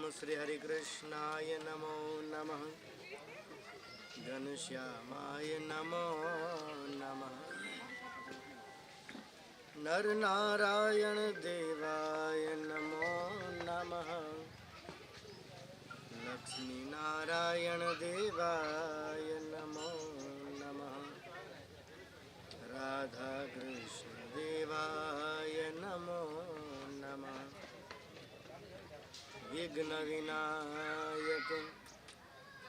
श्री हरिकृष्णाय नमो नमः। घनश्यामाय नमो नमः। नर नारायण देवाय नमो नमः। लक्ष्मी नारायण देवाय नमो नमः। राधा कृष्ण देवाय नमो नमः। विघ्न विनायक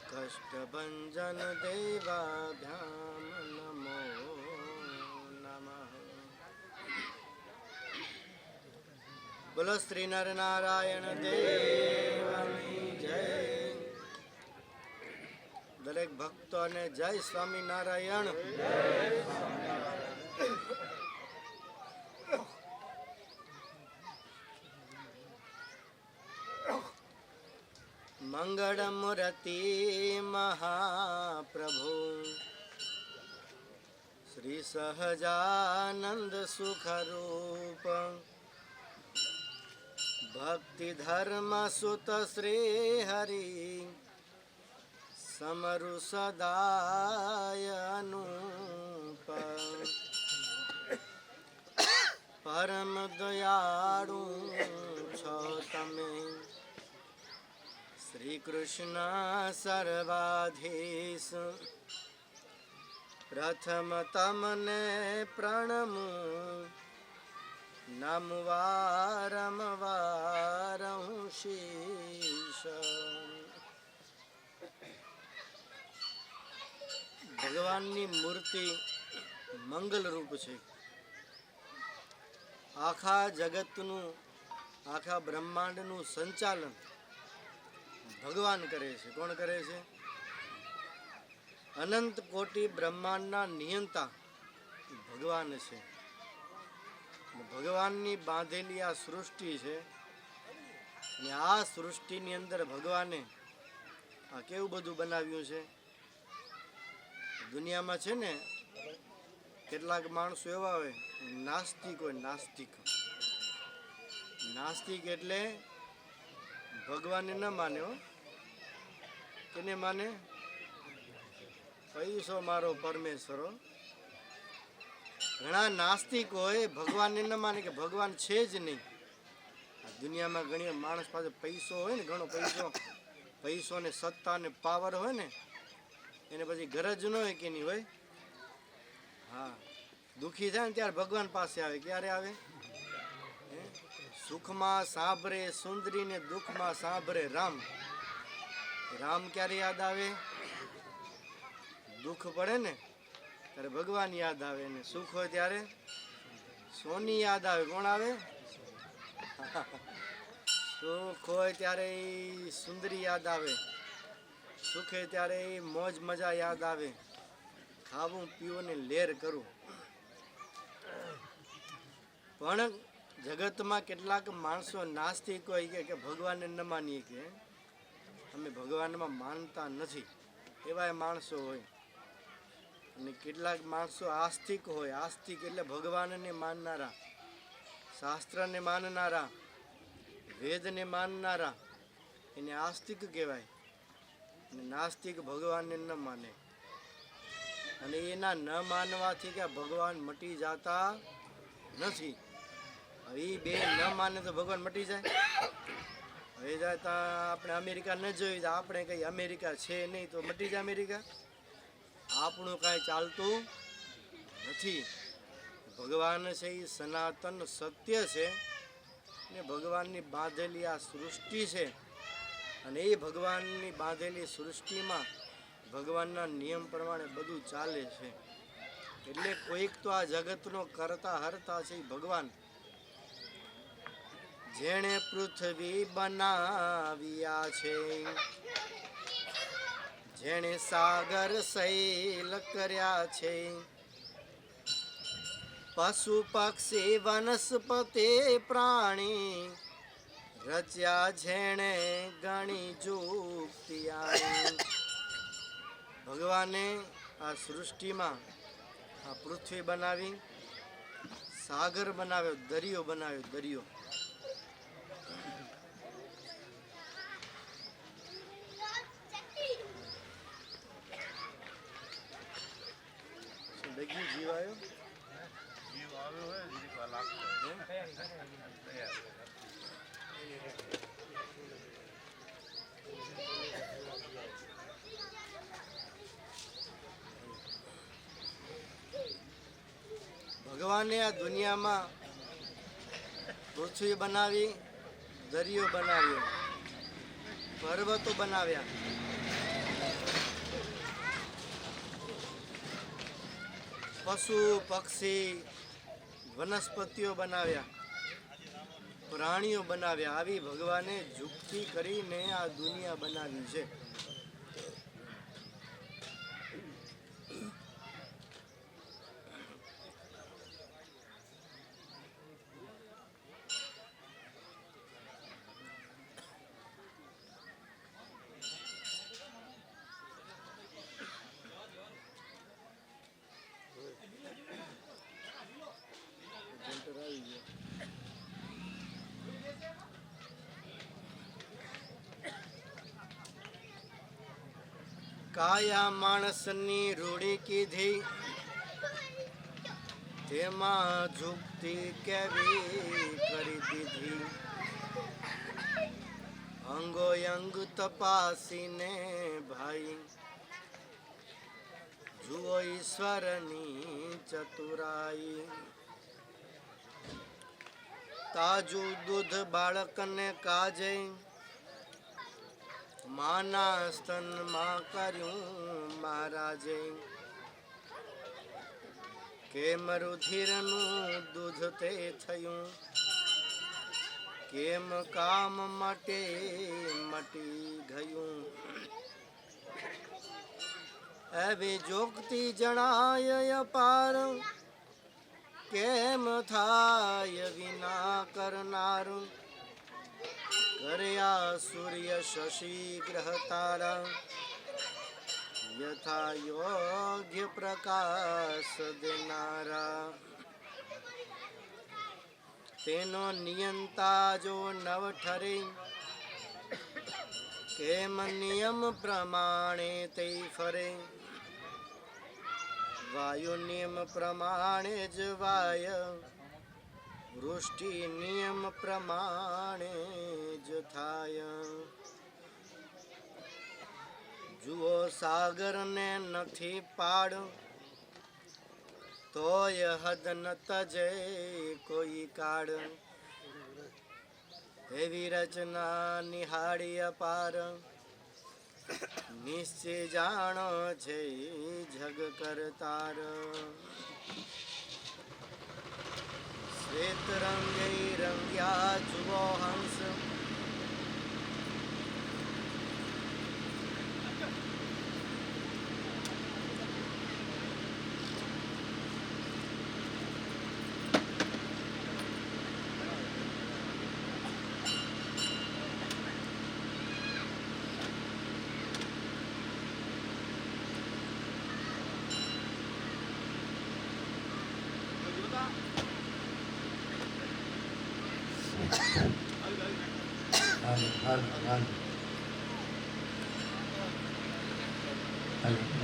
कष्टभंजन देवाभ्याम नमो नमः। बोलो श्री नर नारायण देवनी जय। दरेक भक्तों ने जय स्वामी नारायण। मंगल मूर्ति महाप्रभु श्री सहजानंद सुख रूप भक्ति धर्म सुत श्री हरि समरु सदाय अनूप परम दयाळु छो तमे श्री कृष्ण सर्वाधीश प्रथम तमने प्रणमु नमु वारंवारं शीश। भगवाननी मूर्ति मंगल रूप छे। आखा जगतनु आखा ब्रह्मांडनु संचालन भगवान करे छे। कोण करे छे? अनंत कोटि ब्रह्मांडना नियंता भगवान छे। भगवाननी बांधेली आ सृष्टि छे ने आ सृष्टिनी अंदर भगवाने आ केवुं बधुं बनाव्युं छे। दुनियामां छे ने કેટલાક માણસો એવા હોય નાસ્તિક હોય। નાસ્તિક એટલે ભગવાનને ન માને હો। કેને માને? પૈસો મારો પરમેશ્વર। ઘણા નાસ્તિક હોય ભગવાનને ન માને કે ભગવાન છે જ નહીં। આ દુનિયામાં ઘણી માણસ પાસે પૈસો હોય ને, ઘણો પૈસો ને સત્તા ને પાવર હોય ને, એને પછી ગરજ ન હોય કે નહીં હોય। હા, દુઃખી થાય ને ત્યારે ભગવાન પાસે આવે। ક્યારે આવે? સુખમાં સાંભળે સુંદરી ને દુઃખમાં સાંભળે રામ। રામ ક્યારે યાદ આવે? દુઃખ પડે ને ત્યારે ભગવાન યાદ આવે ને સુખ હોય ત્યારે સોની યાદ આવે। કોણ આવે? સુખ હોય ત્યારે સુંદરી યાદ આવે। સુખ હોય ત્યારે મોજ મજા યાદ આવે। ખાવું પીવું ને લેર કરું। પણ જગતમાં કેટલાક માણસો નાસ્તિક હોય કે ભગવાનને ન માનીએ, કે અમે ભગવાનમાં માનતા નથી, એવા માણસો હોય। અને કેટલાક માણસો આસ્તિક હોય। આસ્તિક એટલે ભગવાનને માનનારા, શાસ્ત્રને માનનારા, વેદને માનનારા, એને આસ્તિક કહેવાય। અને નાસ્તિક ભગવાનને ન માને। અને એના ન માનવાથી કે ભગવાન મટી જતા નથી। એ બે ન માને તો ભગવાન મટી જાય? હવે જતા આપણે અમેરિકા ન જોઈ તો આપણે કઈ અમેરિકા છે નહીં તો મટી જાય અમેરિકા? આપણું કાંઈ ચાલતું નથી। ભગવાન છે એ સનાતન સત્ય છે ને ભગવાનની બાંધેલી આ સૃષ્ટિ છે। અને એ ભગવાનની બાંધેલી સૃષ્ટિમાં ભગવાનના નિયમ પ્રમાણે બધું ચાલે છે। એટલે કોઈક તો આ જગતનો કરતા હરતા છે ભગવાન। જેણે પૃથ્વી બનાવ્યા છે, જેણે સાગર શૈલ કર્યા છે, પશુ પક્ષી વનસ્પતિ પ્રાણી રચ્યા જેણે ગણી જુક્તિયા। ભગવાને આ સૃષ્ટિમાં આ પૃથ્વી બનાવી, સાગર બનાવ્યો, દરિયો બનાવ્યો, દરિયો। ભગવાને આ દુનિયામાં પૃથ્વી બનાવી, દરિયો બનાવ્યો, પર્વતો બનાવ્યા, પશુ પક્ષી વનસ્પતિઓ બનાવ્યા, પ્રાણીઓ બનાવ્યા. આવી ભગવાને યુક્તિ કરીને આ દુનિયા બનાવી છે. કાયા માણસની રૂડી કીધી, તેમાં જુક્તિ કેવી કરી દીધી. અંગો અંગ તપાસીને ભાઈ, જુઓ ઈશ્વરની ચતુરાઈ. તાજું દૂધ બાળકને કાજે, માના સ્તનમાં કર્યું મહારાજે. કેમ રુધિરનું દૂધ તે થયું, કેમ કામ માટે મટી ગયું. એવી જોગતી જણાય અપાર, કેમ થાય વિના કરનાર. કર્યા સૂર્ય શશી ગ્રહ તારા, યથા યોગ્ય પ્રકાશ દેનારા. તેનો નિયંતા જો નવ ઠરે, કેમ નિયમ પ્રમાણે તે ફરે. વાયુ નિયમ પ્રમાણે જ વાય, વૃષ્ટિ નિયમ પ્રમાણે જ થાય. જુઓ સાગરને નથી પાડ, તોય હદ ન તજે કોઈ કાળ. એવી રચના નિહાળી અપાર, નિશ્ચય જાણો છે જગ કરતાર. શ્વેત રંગે રંગ્યા જુઓ હંસ,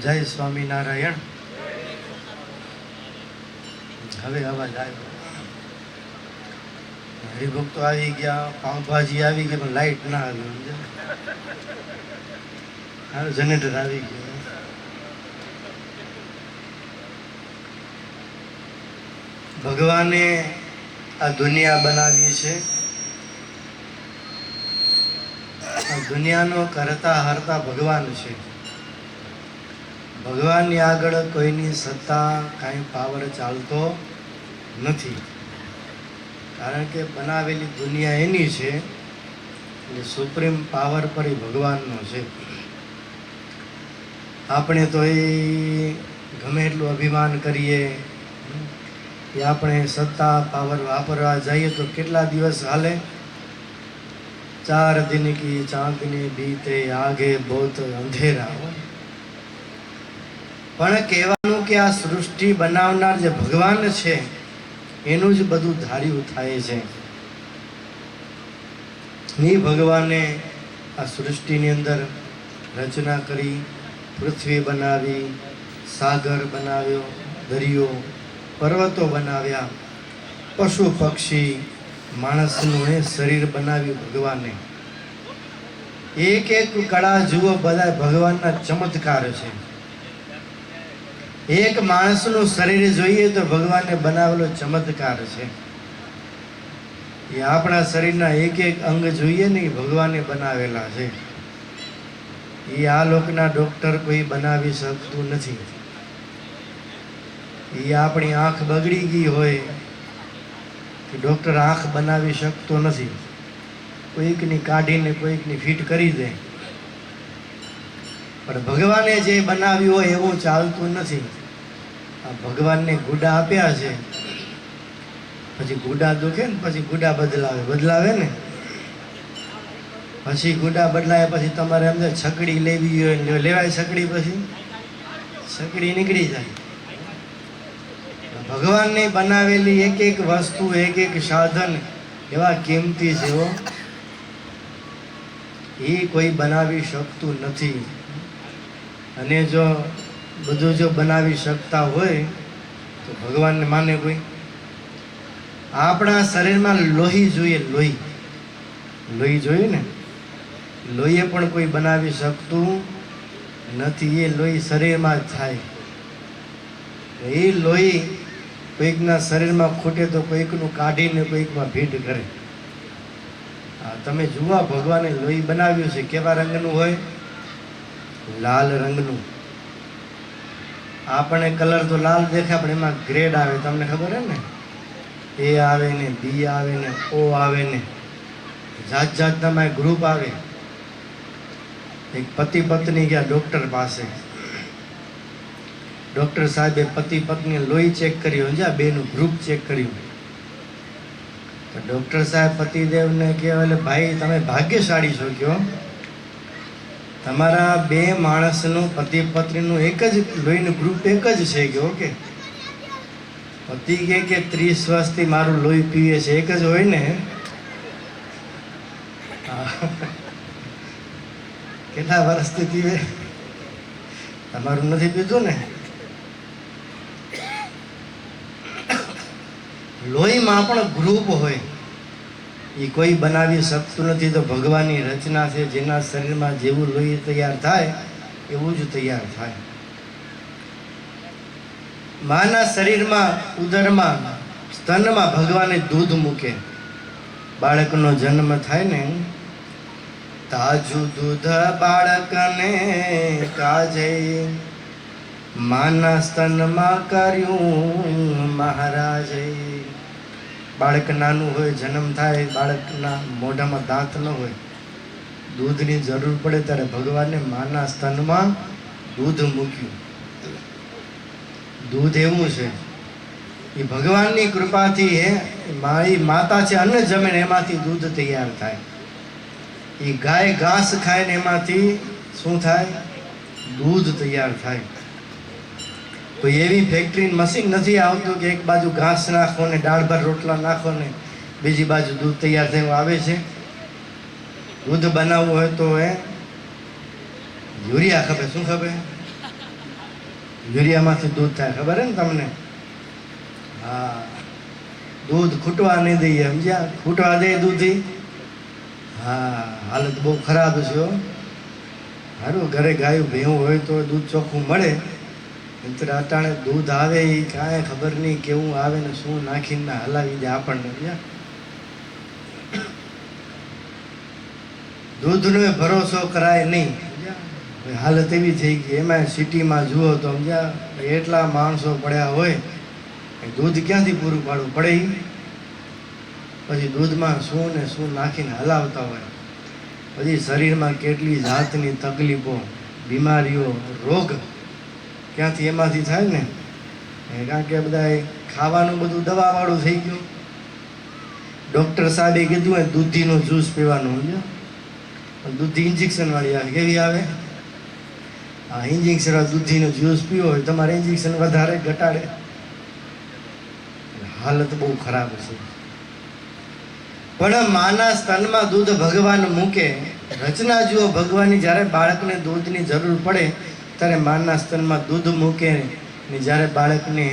જય સ્વામિનારાયણ. હવે અવાજ આવ્યો. હરિભક્તો આવી ગયા, પાઉંભાજી આવી ગઈ, પણ લાઈટ ના આવી. હવે જનરેટર આવી ગયું. ભગવાને આ દુનિયા બનાવી છે. આ દુનિયાનો કરતા હરતા ભગવાન છે. ભગવાનની આગળ કોઈની સત્તા કાંઈ પાવર ચાલતો નથી, કારણ કે બનાવેલી દુનિયા એની છે, એટલે સુપ્રીમ પાવર પર એ ભગવાનનો છે. આપણે તો એ ગમે એટલું અભિમાન કરીએ કે આપણે સત્તા પાવર વાપરવા જઈએ તો કેટલા દિવસ હાલે? 4 दिन की चांदनी बीते आगे बहुत अंधेरा. પણ કહેવાનું કે આ સૃષ્ટિ બનાવનાર જે ભગવાન છે એનું જ બધું ધાર્યું થાય છે. ની ભગવાને આ સૃષ્ટિની અંદર રચના કરી, પૃથ્વી બનાવી, સાગર બનાવ્યો, દરિયો, પર્વતો બનાવ્યા, પશુ પક્ષી, માણસનું એ શરીર બનાવ્યું ભગવાને. એક એક કળા જુઓ, બધા ભગવાનના ચમત્કાર છે. એક માણસનું શરીર જોઈએ તો ભગવાને બનાવેલો ચમત્કાર છે. એ આપણા શરીરના એક એક અંગ જોઈએ ને એ ભગવાને બનાવેલા છે. એ આ લોકના ડૉક્ટર કોઈ બનાવી શકતું નથી. એ આપણી આંખ બગડી ગઈ હોય કે ડૉક્ટર આંખ બનાવી શકતો નથી. કોઈકની કાઢીને કોઈકની ફિટ કરી દે, પણ ભગવાને જે બનાવ્યું હોય એવું ચાલતું નથી. આ ભગવાનને ગુડા આપ્યા છે, પછી ગુડા દુખે ને પછી ગુડા બદલાવે ને પછી ગુડા બદલાય પછી તમારે એમ છકડી લેવી હોય ને લેવાય છકડી, પછી છકડી નીકળી જાય. ભગવાનને બનાવેલી એક એક વસ્તુ એક એક સાધન એવા કિંમતી છે એ કોઈ બનાવી શકતું નથી. અને જો બધું જો બનાવી શકતા હોય તો ભગવાનને માને કોઈ? આપણા શરીરમાં લોહી જોઈએ, લોહી જોઈએ ને, લોહી પણ કોઈ બનાવી શકતું નથી. એ લોહી શરીરમાં જ થાય. એ લોહી કોઈકના શરીરમાં ખૂટે તો કોઈકનું કાઢીને કોઈકમાં ભીડ કરે. તમે જુઓ ભગવાને લોહી બનાવ્યું છે કેવા રંગનું હોય? લાલ રંગનું. આપણે કલર તો લાલ દેખાય પણ એમાં ગ્રેડ આવે, તમને ખબર હે ને? એ આવે ને, બી આવે ને, ઓ આવે ને, જાત જાતના ગ્રુપ આવે. એક પતિ પત્ની ગયા ડૉક્ટર પાસે. ડૉક્ટર સાહેબે પતિ પત્ની લોહી ચેક કર્યું, જા બેનું ગ્રુપ ચેક કર્યું. તો ડૉક્ટર સાહેબ પતિદેવને કહેવાય, ભાઈ તમે ભાગ્યશાળી છો, કયો તમારા બે માણસનું પતિ પત્નીનું એક જ લોહીનું ગ્રુપ એક જ છે. કે ઓકે, પતિ કે 30 વર્ષથી મારું લોહી પીવે છે, એક જ હોય ને. કેટલા વર્ષથી પીવે? તમારું નથી પીધું ને. લોહીમાં પણ ગ્રુપ હોય, એ કોઈ બનાવી શકતું નથી. તો ભગવાનની રચના છે, જેના શરીરમાં જેવું લોહી તૈયાર થાય એવું જ તૈયાર થાય. માના શરીરમાં ઉદરમાં સ્તનમાં ભગવાને દૂધ મૂકે. બાળકનો જન્મ થાય ને, તાજું દૂધ બાળકને કાજે, માના સ્તનમાં કર્યું મહારાજે. બાળક નાનું હોય, જન્મ થાય, બાળકના મોઢામાં દાંત ન હોય, દૂધની જરૂર પડે ત્યારે ભગવાને માના સ્તનમાં દૂધ મૂક્યું. દૂધ એવું છે એ ભગવાનની કૃપાથી મારી માતા છે, અન્ન જમે ને એમાંથી દૂધ તૈયાર થાય. એ ગાય ઘાસ ખાય ને એમાંથી શું થાય? દૂધ તૈયાર થાય. કોઈ એવી ફેક્ટરી મશીન નથી આવતું કે એક બાજુ ઘાસ નાખો ને દાળ ભાત રોટલા નાખો ને બીજી બાજુ દૂધ તૈયાર થયું આવે છે. દૂધ બનાવવું હોય તો યુરિયા ખપે. શું ખપે? યુરિયામાંથી દૂધ થાય, ખબર હે ને તમને? હા, દૂધ ખૂટવા નહીં દઈએ, સમજ્યા? ખૂટવા દે દૂધી, હા, હાલત બહુ ખરાબ છે. સારું, ઘરે ગાયું ભેવું હોય તો દૂધ ચોખ્ખું મળે. અટાણે દૂધ આવે એ કાંઈ ખબર નહીં કેવું આવે ને શું નાખીને હલાવી દે આપણને. દૂધનો ભરોસો કરાય નહીં. હાલત એવી થઈ ગઈ. એમાં સિટીમાં જુઓ તો સમજ્યા એટલા માણસો પડ્યા હોય, દૂધ ક્યાંથી પૂરું પાડવું પડે? પછી દૂધમાં શું ને શું નાખીને હલાવતા હોય. પછી શરીરમાં કેટલી જાતની તકલીફો, બીમારીઓ, રોગ ક્યાંથી એમાંથી થાય ને. કારણ કે બધા ખાવાનું બધું દવાવાળું થઈ ગયું. ડૉક્ટર સાહેબે કીધું હોય દૂધીનો જ્યુસ પીવાનું, સમજ્યા? દૂધી ઇન્જેક્શનવાળી આવે. કેવી આવે? હા, ઇન્જેક્શન દૂધીનો જ્યુસ પીવો હોય તમારે ઇન્જેક્શન વધારે ઘટાડે. હાલત બહુ ખરાબ છે. પણ માના સ્તનમાં દૂધ ભગવાન મૂકે. રચના જુઓ ભગવાનની. જ્યારે બાળકને દૂધની જરૂર પડે ત્યારે માના સ્તનમાં દૂધ મૂકે ને જ્યારે બાળકને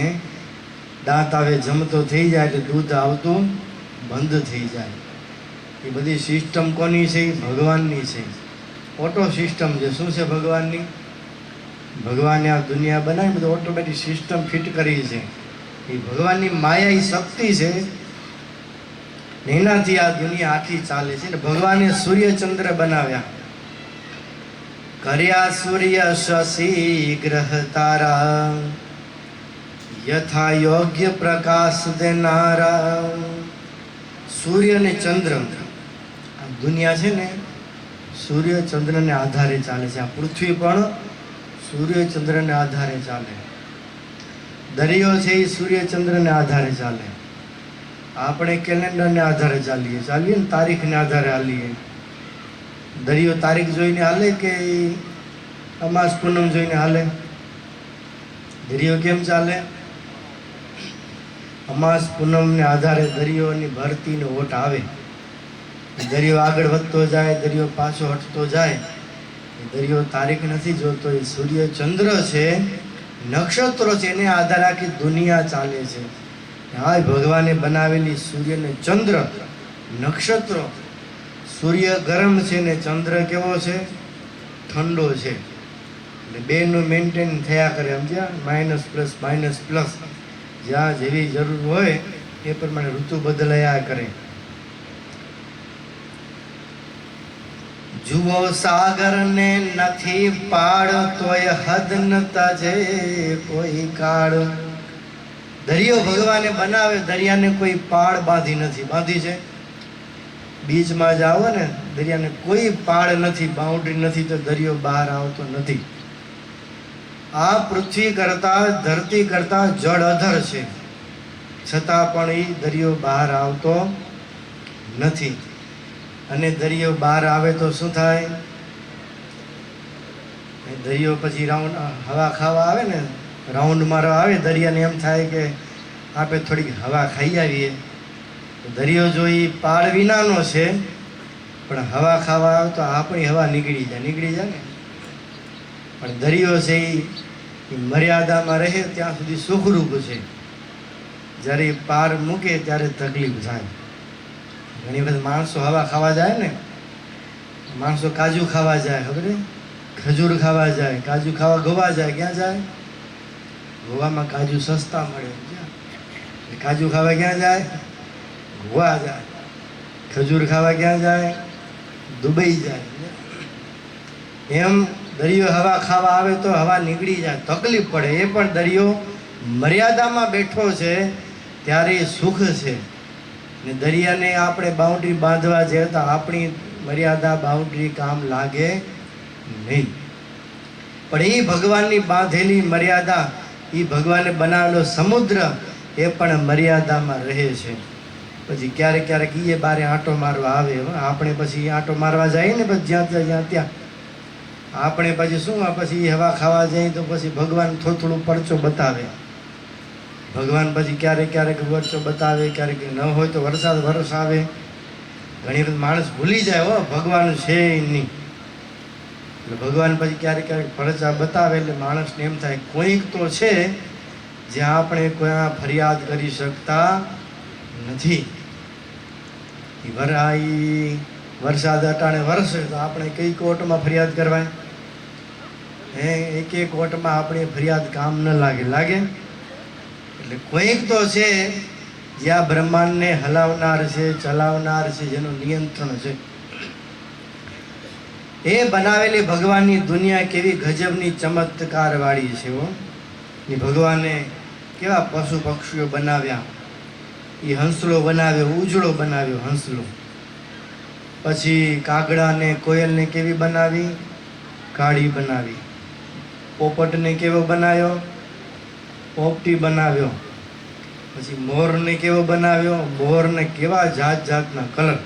દાંત આવે, જમતો થઈ જાય એટલે દૂધ આવતું બંધ થઈ જાય. એ બધી સિસ્ટમ કોની છે? ભગવાનની છે. ઓટો સિસ્ટમ છે. શું છે ભગવાનની? ભગવાને આ દુનિયા બનાવી બધું ઓટોમેટિક સિસ્ટમ ફિટ કરી છે. એ ભગવાનની માયા એ શક્તિ છે ને એનાથી આ દુનિયા આખી ચાલે છે. ને ભગવાને સૂર્યચંદ્ર બનાવ્યા, કર્યા સૂર્ય શશી ગ્રહ તારા, યથા યોગ્ય પ્રકાશ દેનારા. સૂર્ય ને ચંદ્ર, આ દુનિયા છે ને સૂર્ય ચંદ્રને આધારે ચાલે છે. આ પૃથ્વી પણ સૂર્ય ચંદ્રને આધારે ચાલે. દરિયો છે એ સૂર્ય ચંદ્રને આધારે ચાલે. આપણે કેલેન્ડરને આધારે ચાલીએ ને તારીખને આધારે હાલીએ. દરિયો તારીખ જોઈને હાલે કે અમાસ પૂનમ જોઈને હાલે? દરિયો કેમ ચાલે? અમાસ પૂનમને આધારે દરિયોની ભરતીનો ઓટ આવે. દરિયો આગળ વધતો જાય, દરિયો પાછો હટતો જાય. દરિયો તારીખ નથી જોતો, એ સૂર્ય ચંદ્ર છે, નક્ષત્રો છે, એને આધારે આખી દુનિયા ચાલે છે. હા, ભગવાને બનાવેલી સૂર્ય ને ચંદ્ર, નક્ષત્રો. સૂર્ય ગરમ છે ને ચંદ્ર કેવો છે? ઠંડો છે. એટલે બેનું મેન્ટેન થયા કરે, સમજ્યા? માઇનસ પ્લસ જ્યાં જેવી જરૂર હોય એ પ્રમાણે ઋતુ બદલાયા કરે. જુઓ સાગર ને નથી પાડ, તોય હદ ન તજે કોઈ કાળ. દરિયો ભગવાને બનાવે, દરિયાને કોઈ પાળ બાંધી નથી. બાંધી છે? બીચમાં જાઓ ને, દરિયાને કોઈ પાળ નથી, બાઉન્ડ્રી નથી, તો દરિયો બહાર આવતો નથી. આ પૃથ્વી કરતા, ધરતી કરતા જળ અધર છે, છતાં પણ એ દરિયો બહાર આવતો નથી. અને દરિયો બહાર આવે તો શું થાય? દરિયો પછી રાઉન્ડ હવા ખાવા આવે ને, રાઉન્ડ મારવા આવે, દરિયાને એમ થાય કે આપણે થોડીક હવા ખાઈ આવીએ. દરિયો જો એ પાળ વિનાનો છે પણ હવા ખાવા આવે તો આપણી હવા નીકળી જાય ને. પણ દરિયો છે એ મર્યાદામાં રહે ત્યાં સુધી સુખરૂપ છે. જ્યારે પાર મૂકે ત્યારે તકલીફ થાય. ઘણી વખત માણસો હવા ખાવા જાય ને, માણસો કાજુ ખાવા જાય, ખબર? ખજૂર ખાવા જાય, કાજુ ખાવા ગોવા જાય. ક્યાં જાય? ગોવામાં કાજુ સસ્તા મળે. કાજુ ખાવા ક્યાં જાય? ગોવા જાય. ખજૂર ખાવા ક્યાં જાય? દુબઈ જાય. એમ દરિયો હવા ખાવા આવે તો હવા નીકળી જાય, તકલીફ પડે. એ પણ દરિયો મર્યાદામાં બેઠો છે ત્યારે સુખ છે. ને દરિયાને આપણે બાઉન્ડ્રી બાંધવા જઈએ તો આપણી મર્યાદા બાઉન્ડ્રી કામ લાગે નહીં. પણ એ ભગવાનની બાંધેલી મર્યાદા, એ ભગવાને બનાવેલો સમુદ્ર, એ પણ મર્યાદામાં રહે છે. પછી ક્યારેક ક્યારેક એ બારે આંટો મારવા આવે. આપણે પછી આંટો મારવા જઈએ ને, પછી જ્યાં ત્યાં આપણે પછી શું, પછી હવા ખાવા જઈએ તો પછી ભગવાન થોડું પરચો બતાવે. ભગવાન પછી ક્યારેક પરચો બતાવે, ક્યારેક ન હોય તો વરસાદ વરસાવે. ઘણી વખત માણસ ભૂલી જાય હો ભગવાન છે નહીં. એટલે ભગવાન પછી ક્યારેક પરચા બતાવે એટલે માણસને એમ થાય કોઈક તો છે જ્યાં આપણે કોઈ ફરિયાદ કરી શકતા નથી. વરસાદ અટાણે વરસે તો આપણે કઈ કોર્ટમાં ફરિયાદ કરવાય? એક કોર્ટમાં આપણી ફરિયાદ કામ ન લાગે. એટલે કોઈક તો છે જ્યાં બ્રહ્માંડને હલાવનાર છે, ચલાવનાર છે, જેનું નિયંત્રણ છે. એ બનાવેલી ભગવાનની દુનિયા કેવી ગજબની ચમત્કાર વાળી છે. એ ભગવાને કેવા પશુ પક્ષીઓ બનાવ્યા. એ હંસલો બનાવ્યો, ઉજળો બનાવ્યો હંસલો. પછી કાગડાને, કોયલને કેવી બનાવી? કાળી બનાવી. પોપટને કેવો બનાવ્યો? પોપટી બનાવ્યો. પછી મોરને કેવો બનાવ્યો? મોરને કેવા જાતના કલર.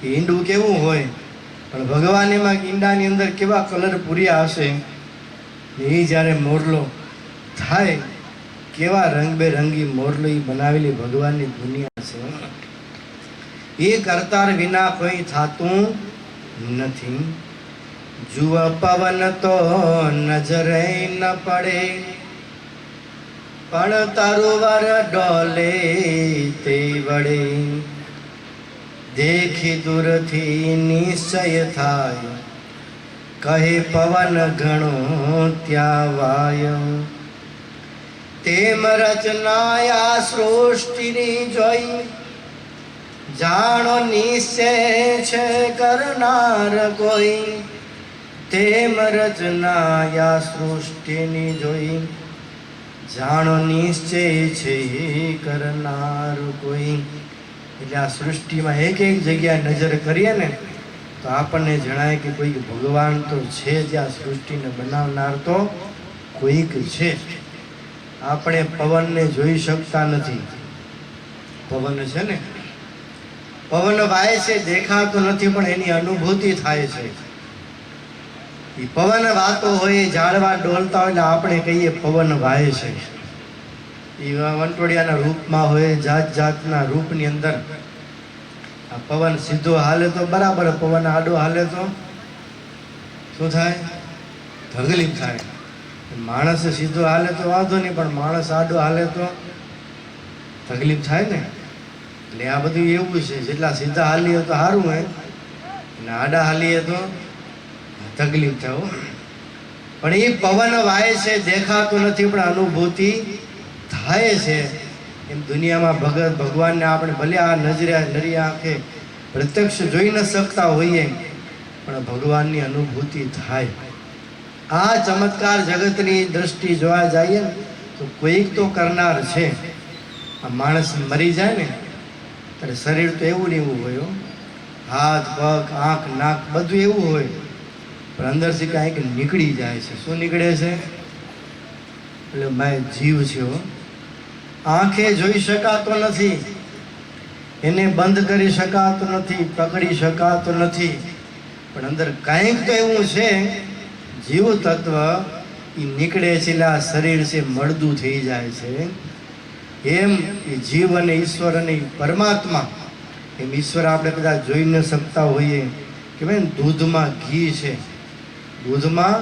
ઈંડું કેવું હોય, પણ ભગવાન એમાં ઈંડાની અંદર કેવા કલર પૂર્યા હશે. એ જ્યારે મોરલો થાય, કેવા રંગબેરંગી મોરલો એ બનાવેલી ભગવાનની દુનિયા છે. એ કરતાર વિના કોઈ થાતું નથી. જુઓ પવન તો નજરે ન પડે, પણ તરુવર ડોલે તે વડે. દેખી દૂરથી નિશ્ચય થાય, કહે પવન ઘણો ત્યાં વાય, તેમ રચનાયા સૃષ્ટિની જોઈ, જાણો નિશ્ચય છે કરનાર કોઈ. તેમ રચનાયા સૃષ્ટિની જોઈ, જાણો નિશ્ચય છે કરનાર કોઈ. એટલે આ સૃષ્ટિમાં એક એક જગ્યાએ નજર કરીએ ને તો આપણને જણાય કે કોઈક ભગવાન તો છે જ. આ સૃષ્ટિને બનાવનાર તો કોઈક છે. આપણે પવનને જોઈ શકતા નથી. પવન છે ને, પવન વાય છે, દેખાતો નથી, પણ એની અનુભૂતિ થાય છે. એ પવન વાતો હોય, ઝાડવા ડોલતા હોય એટલે આપણે કહીએ પવન વાય છે. એ વંટોળિયાના રૂપમાં હોય, જાત જાતના રૂપની અંદર. આ પવન સીધો હાલે તો બરાબર, પવન આડો હાલે તો શું થાય? તકલીફ થાય. માણસ સીધો હાલે તો વાંધો નહીં, પણ માણસ આડો હાલે તો તકલીફ થાય ને. એટલે આ બધું એવું છે, જેટલા સીધા હાલીએ તો સારું હોય, અને આડા હાલીએ તો તકલીફ થાય. પણ એ પવન વાય છે, દેખાતું નથી, પણ અનુભૂતિ થાય છે. એમ દુનિયામાં ભગવાનને આપણે ભલે આ નજરે નરી આંખે પ્રત્યક્ષ જોઈ ન શકતા હોઈએ, પણ ભગવાનની અનુભૂતિ થાય. આ ચમત્કાર જગતની દ્રષ્ટિ જોવા જઈએ ને તો કોઈક તો કરનાર છે. આ માણસ મરી જાય ને ત્યારે શરીર તો એવું ને એવું હોય, હાથ પગ આંખ નાક બધું એવું હોય, પણ અંદરથી કાંઈક નીકળી જાય છે. શું નીકળે છે? એટલે માય જીવ છે. આંખે જોઈ શકાતો નથી, એને બંધ કરી શકાતો નથી, પકડી શકાતો નથી, પણ અંદર કાંઈક તો એવું છે, જીવ તત્વ એ નીકળે છે. એટલે આ શરીર છે મળદું થઈ જાય છે. એમ એ જીવ અને ઈશ્વર અને પરમાત્મા, એમ ઈશ્વર આપણે કદાચ જોઈ ન શકતા હોઈએ. કે ભાઈ દૂધમાં ઘી છે, દૂધમાં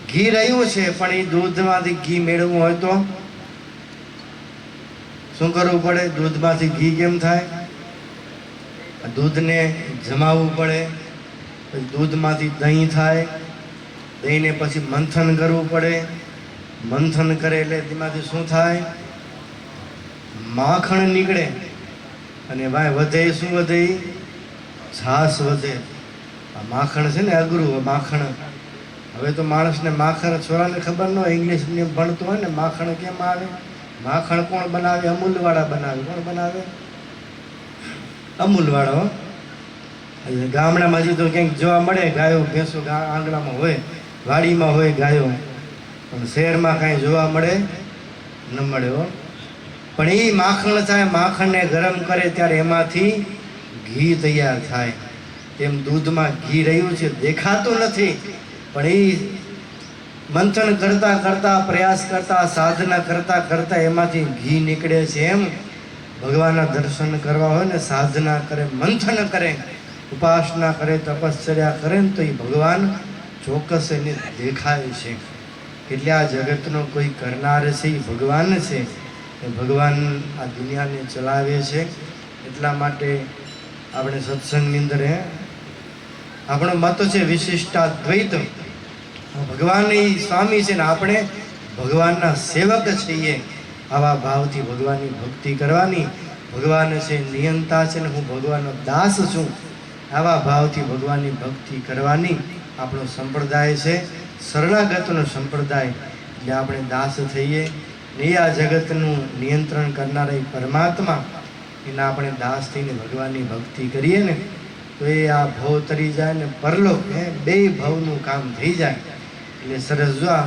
ઘી રહ્યું છે, પણ એ દૂધમાંથી ઘી મેળવવું હોય તો શું કરવું પડે? દૂધમાંથી ઘી કેમ થાય? દૂધને જમાવવું પડે, પછી દૂધમાંથી દહીં થાય, દહીંને પછી મંથન કરવું પડે, મંથન કરે એટલે તેમાંથી શું થાય? માખણ નીકળે. અને ભાઈ વધે શું વધે? છાશ વધે. આ માખણ છે ને અઘરું. માખણ હવે તો માણસને માખણ, છોરાને ખબર ન હોય, ઇંગ્લિશ ભણતો હોય ને, માખણ કેમ આવે? માખણ કોણ બનાવે? અમૂલવાળા બનાવે. કોણ બનાવે? અમૂલવાળો. ગામડામાં હજી તો ક્યાંક જોવા મળે, ગાયો ભેંસો આંગણામાં હોય, વાડીમાં હોય ગાયો, પણ શહેરમાં કાંઈ જોવા મળે ન મળે હો. પણ એ માખણ થાય, માખણને ગરમ કરે ત્યારે એમાંથી ઘી તૈયાર થાય. એમ દૂધમાં ઘી રહ્યું છે, દેખાતું નથી, પણ એ મંથન કરતા કરતા, પ્રયાસ કરતા, સાધના કરતા કરતા એમાંથી ઘી નીકળે છે. એમ ભગવાનના દર્શન કરવા હોય ને, સાધના કરે, મંથન કરે, ઉપાસના કરે, તપશ્ચર્યા કરે ને તો એ ભગવાન ચોક્કસ એને દેખાય છે. એટલે આ જગતનો કોઈ કરનાર છે એ ભગવાન છે. એ ભગવાન આ દુનિયાને ચલાવે છે. એટલા માટે આપણે સત્સંગની અંદર આપણો મત છે વિશિષ્ટાદ્વૈત. ભગવાન એ સ્વામી છે ને આપણે ભગવાનના સેવક છીએ. આવા ભાવથી ભગવાનની ભક્તિ કરવાની. ભગવાન છે નિયંતા છે ને હું ભગવાનનો દાસ છું. આવા ભાવથી ભગવાનની ભક્તિ કરવાની આપણો સંપ્રદાય છે, શરણાગતનો સંપ્રદાય. એટલે આપણે દાસ થઈએ ને આ જગતનું નિયંત્રણ કરનારા એ પરમાત્મા, એના આપણે દાસ થઈને ભગવાનની ભક્તિ કરીએ ને તો એ આ ભવ તરી જાય ને પરલોક બે ભવનું કામ થઈ જાય. એટલે સરસ જો આ